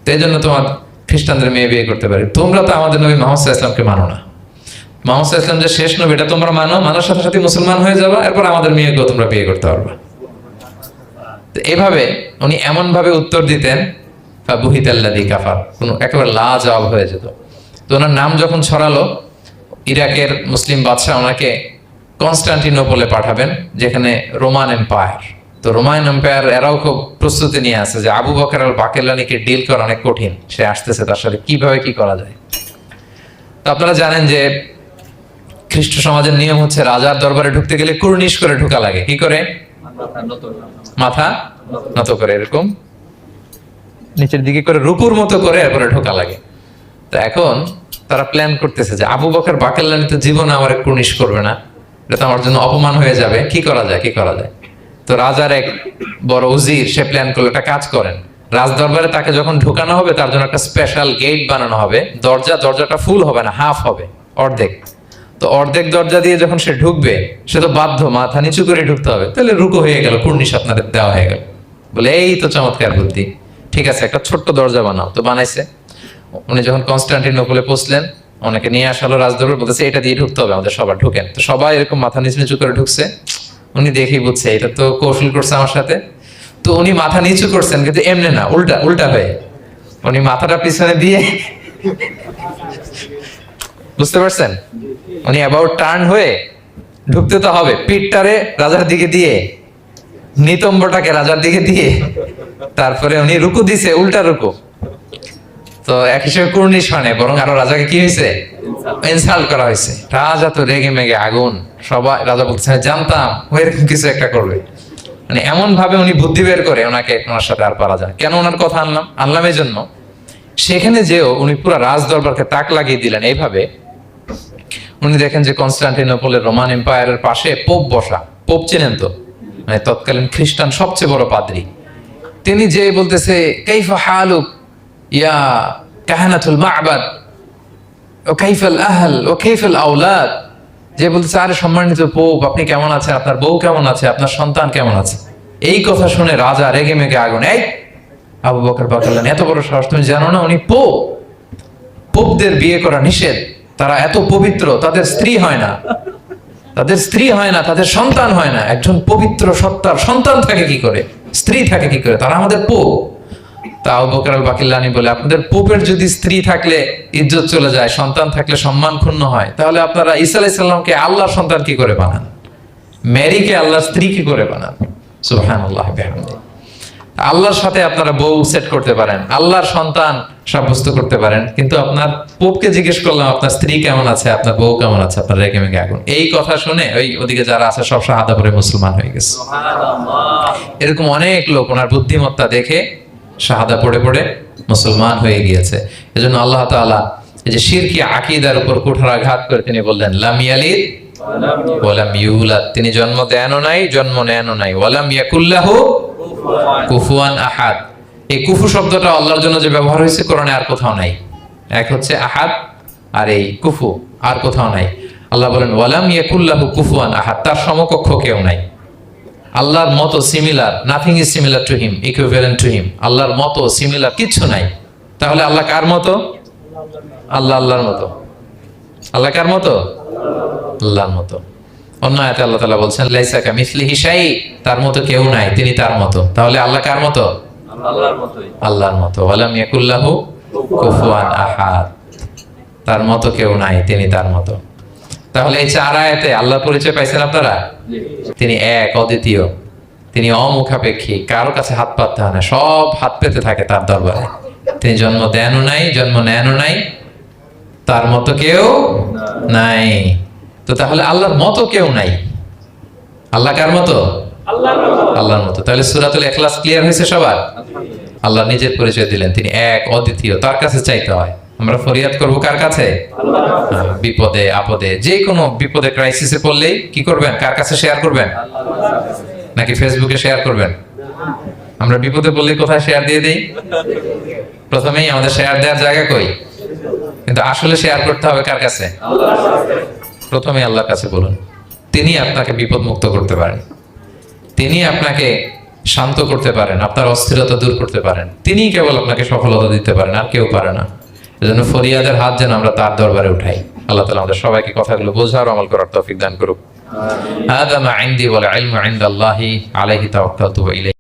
তো এই জন্য তোমার খ্রিস্টানদের মেয়ে বিয়ে করতে পারি। তোমরা তো আমাদের নবী মুহাম্মদ সাল্লাল্লাহু আলাইহি ওয়াসাল্লামকে মানো না। মুহাম্মদ সাল্লাল্লাহু আলাইহি ওয়াসাল্লাম যে শেষ নবী, এটা তোমরা মানো, মানার সাথে সাথে মুসলমান হয়ে যাবে, এরপর আমাদের মেয়েকেও তোমরা বিয়ে করতে পারবে। তো এভাবে উনি এমন ভাবে উত্তর দিতেন, ফাবুহিতাল্লাযী কাফার, কোনো একেবারে লাজবাব হয়ে যেত। তো ওনার নাম যখন ছড়ালো, ইরাকের মুসলিম বাদশাহ ওনাকে কনস্টান্টিনোপলে পাঠাবেন, যেখানে রোমান এম্পায়ার। তো রোমান এম্পায়ার এরাও খুব প্রস্তুতি নিয়ে আছে যে আবু বকর আল বাকিল্লানিকে ডিল করা অনেক কঠিন, সে আসতেছে, তার সাথে কিভাবে কি করা যায়। তো আপনারা জানেন যে খ্রিস্ট সমাজের নিয়ম হচ্ছে রাজার দরবারে ঢুকতে গেলে কুর্নিশ করে ঢোকা লাগে। কি করে? মাথা নত করে, এরকম নিচের দিকে করে রুকুর মতো করে এরপরে ঢোকা লাগে। তো এখন তারা প্ল্যান করতেছে যে আবু বকর বাকেল্লানি তো জীবনে আমার কুর্নিশ করবে না, এটা তো আমার জন্য অপমান হয়ে যাবে, কি করা যায়। তো রাজার এক বড় উজির সে প্ল্যান করলো, একটা কাজ করেন, রাজ দরবারে তাকে যখন ঢুকানো হবে তার জন্য একটা স্পেশাল গেট বানানো হবে, দরজাটা ফুল হবে না, হাফ হবে, অর্ধেক। তো অর্ধেক দরজা দিয়ে যখন সে ঢুকবে, সে তো বাধ্য মাথা নিচু করে ঢুকতে হবে, তাহলে রুকু হয়ে গেল, কুর্নিশ আপনাদের দেওয়া হয়ে গেল। বলে এই তো চমৎকার বুদ্ধি, ঠিক আছে একটা ছোট্ট দরজা বানাও। তো বানাইছে। উনি যখন কনস্টান্টিনোপলে পৌঁছলেন, ওনাকে নিয়ে আসালো রাজদরবার, বলতেছে এটা দিয়ে ঢুকতে হবে, আমাদের সবার ঢুকেন। তো সবাই এরকম মাথা নিচু করে ঢুকছে। উনি দেখেই বুঝছে এটা তো কৌশল করছে আমার সাথে। তো উনি মাথা নিচু করছেন, কিন্তু এমনি না, উল্টা হয়ে উনি মাথাটা পিছনে দিয়ে, বুঝতে পারছেন, উনি অ্যাবাউট টার্ন হয়ে ঢুকতে তো হবে, পিঠটারে রাজার দিকে দিয়ে, নিতম্বটাকে রাজার দিকে দিয়ে, তারপরে উনি রুকু দিছে, উল্টা রুকু। তো এক হিসেবে কুর্নিশ হয় না, বরং আরো রাজাকে কি হয়েছে, ইনসাল্ট করা হয়েছে। রাজা তো রেগে মেগে আগুন। সবাই রাজা বলছে জানতাম ও এরকম কিছু একটা করবে। মানে এমন ভাবে উনি বুদ্ধি বের করে ওনার সাথে আর পারা যায়। কেন ওনার কথা আনলাম এই জন্য, সেখানে যেও উনি পুরো রাজ দরবারকে তাক লাগিয়ে দিলেন এইভাবে। উনি দেখেন যে কনস্টান্টিনোপলের রোমান এম্পায়ারের পাশে পোপ বসা। পোপ চেনেন তো, মানে তৎকালীন খ্রিস্টান সবচেয়ে বড় পাদ্রী। তিনি যে বলতেছে কাইফা হালুক ইয়া কাহানাতুল মা'বাদ ও কাইফাল আহল ও কাইফাল আওলাদ, যে বলতেছে আরে সম্মানিত পোপ, আপনি কেমন আছেন, আপনার বউ কেমন আছে, আপনার সন্তান কেমন আছে। এই কথা শুনে রাজা রেগে মেগে আগুন। এই আবু বকর বাকেল্লানি, এত বড় সাহস, তুমি জানো না উনি পোপ? পোপদের বিয়ে করা নিষেধ, তারা এত পবিত্র, তাদের স্ত্রী হয় না, তাদের সন্তান হয় না। একজন পবিত্র সত্তার সন্তান থাকে কি করে, স্ত্রী থাকে কি করে, তারা আমাদের পোপ। তা আবু বকর আল বাকিল্লানি বলে, আপনাদের পোপের যদি স্ত্রী থাকলে ইজ্জত চলে যায়, সন্তান থাকলে সম্মান ক্ষুণ্ণ হয়, তাহলে আপনারা ঈসা আলাইহিস সালামকে আল্লাহর সন্তান কি করে বানান, মেরিকে আল্লাহর স্ত্রী কি করে বানান। সুবহানাল্লাহ বিহামদিহি। আল্লাহর সাথে আপনারা বউ সেট করতে পারেন, আল্লাহর সন্তান সাব্যস্ত করতে পারেন, কিন্তু আপনার পোপকে জিজ্ঞেস করলাম আপনার স্ত্রী কেমন আছে, আপনার বউ কেমন আছে, আপনার রেগে মেগে আগুন। এই কথা শুনে ওদিকে যারা আছে সব শাহাদা পড়ে মুসলমান হয়ে গেছে। এরকম অনেক লোক ওনার বুদ্ধিমত্তা দেখে শাহাদা পড়ে মুসলমান হয়ে গিয়েছে। এজন্য আল্লাহ তাআলা এই যে শিরকি আকীদার উপর কুঠারাঘাত করে তিনি বললেন লাম ইয়ালিদ ওয়া লাম ইউলাদ, তিনি জন্ম দেনও নাই, জন্ম নেনও নাই। ওয়া লাম ইয়াকুল লাহু কুফুয়ান আহাদ। এই কুফু শব্দটা আল্লাহর জন্য যে ব্যবহার হয়েছে কোরআনে আর কোথাও নাই। এক হচ্ছে আহাদ, আর এই কুফু আর কোথাও নাই। আল্লাহ বলেন ওয়া লাম ইয়াকুল লাহু কুফুয়ান আহাদ, তার সমকক্ষ কেউ নাই। আল্লাহর মতো similar, nothing is similar to him, equivalent to him. আল্লাহর মতো সিমিলার কিচ্ছু নাই। তাহলে আল্লাহ কার মতো? আল্লাহর মতো। আল্লাহ কার মতো? আল্লাহর মতো। অন্য আয়াতে আল্লাহ তাআলা বলছেন লাইসা কামিসলিহি শাই, তার মতো কেউ নাই, তিনি তার মতো। তাহলে আল্লাহ কার মতো? আল্লাহর মতোই। আল্লাহর মতো। ওয়ালাম ইয়াকুল লাহু কুফুয়ান আহাদ, তার মতো কেউ নাই, তিনি তার মতো। তাহলে এই চার আয়াতে আল্লাহর পরিচয় পাইছেন আপনারা? তিনি এক, অদ্বিতীয়, তিনি অমুখাপেক্ষী, কারো কাছে হাত পাততে হয় না, সব হাত পেতে থাকে তার দরবারে। তিনি জন্ম দেনও নাই, জন্ম নেনও নাই, তার মতো কেউ নাই। তো তাহলে আল্লাহর মতো কেউ নাই। আল্লাহ কার মতো? আল্লাহর মতো। তাহলে সূরাতুল ইখলাস ক্লিয়ার হয়েছে সবার? আল্লাহ নিজের পরিচয় দিলেন, তিনি এক, অদ্বিতীয়, তার কাছে চাইতে হয়। আমরা ফরিয়াদ করবো কার কাছে? বিপদে আপদে, যে কোনো বিপদে ক্রাইসিসে পড়লেই কি করবেন? কার কাছে শেয়ার করবেন? নাকি ফেসবুকে শেয়ার করবেন? আমরা বিপদে পড়লে কোথায় শেয়ার দিয়ে দেই? প্রথমেই আমাদের শেয়ার দেওয়ার জায়গা কই? কিন্তু আসলে শেয়ার করতে হবে কার কাছে? প্রথমে আল্লাহর কাছে বলুন। তিনি আপনাকে বিপদ মুক্ত করতে পারেন, তিনি আপনাকে শান্ত করতে পারেন, আপনার অস্থিরতা দূর করতে পারেন, তিনি কেবল আপনাকে সফলতা দিতে পারেন, আর কেউ পারে না। এজন্য ফরিয়াদের হাত যেন আমরা তার দরবারে উঠাই। আল্লাহ তাআলা আমাদের সবাইকে কথাগুলো বোঝার আমল করার তৌফিক দান করুক। হাযা মা ইনদি ওয়াল ইলমু ইনদাল্লাহি আলাইহি তাওয়াক্কালতু ওয়া ইলাইহি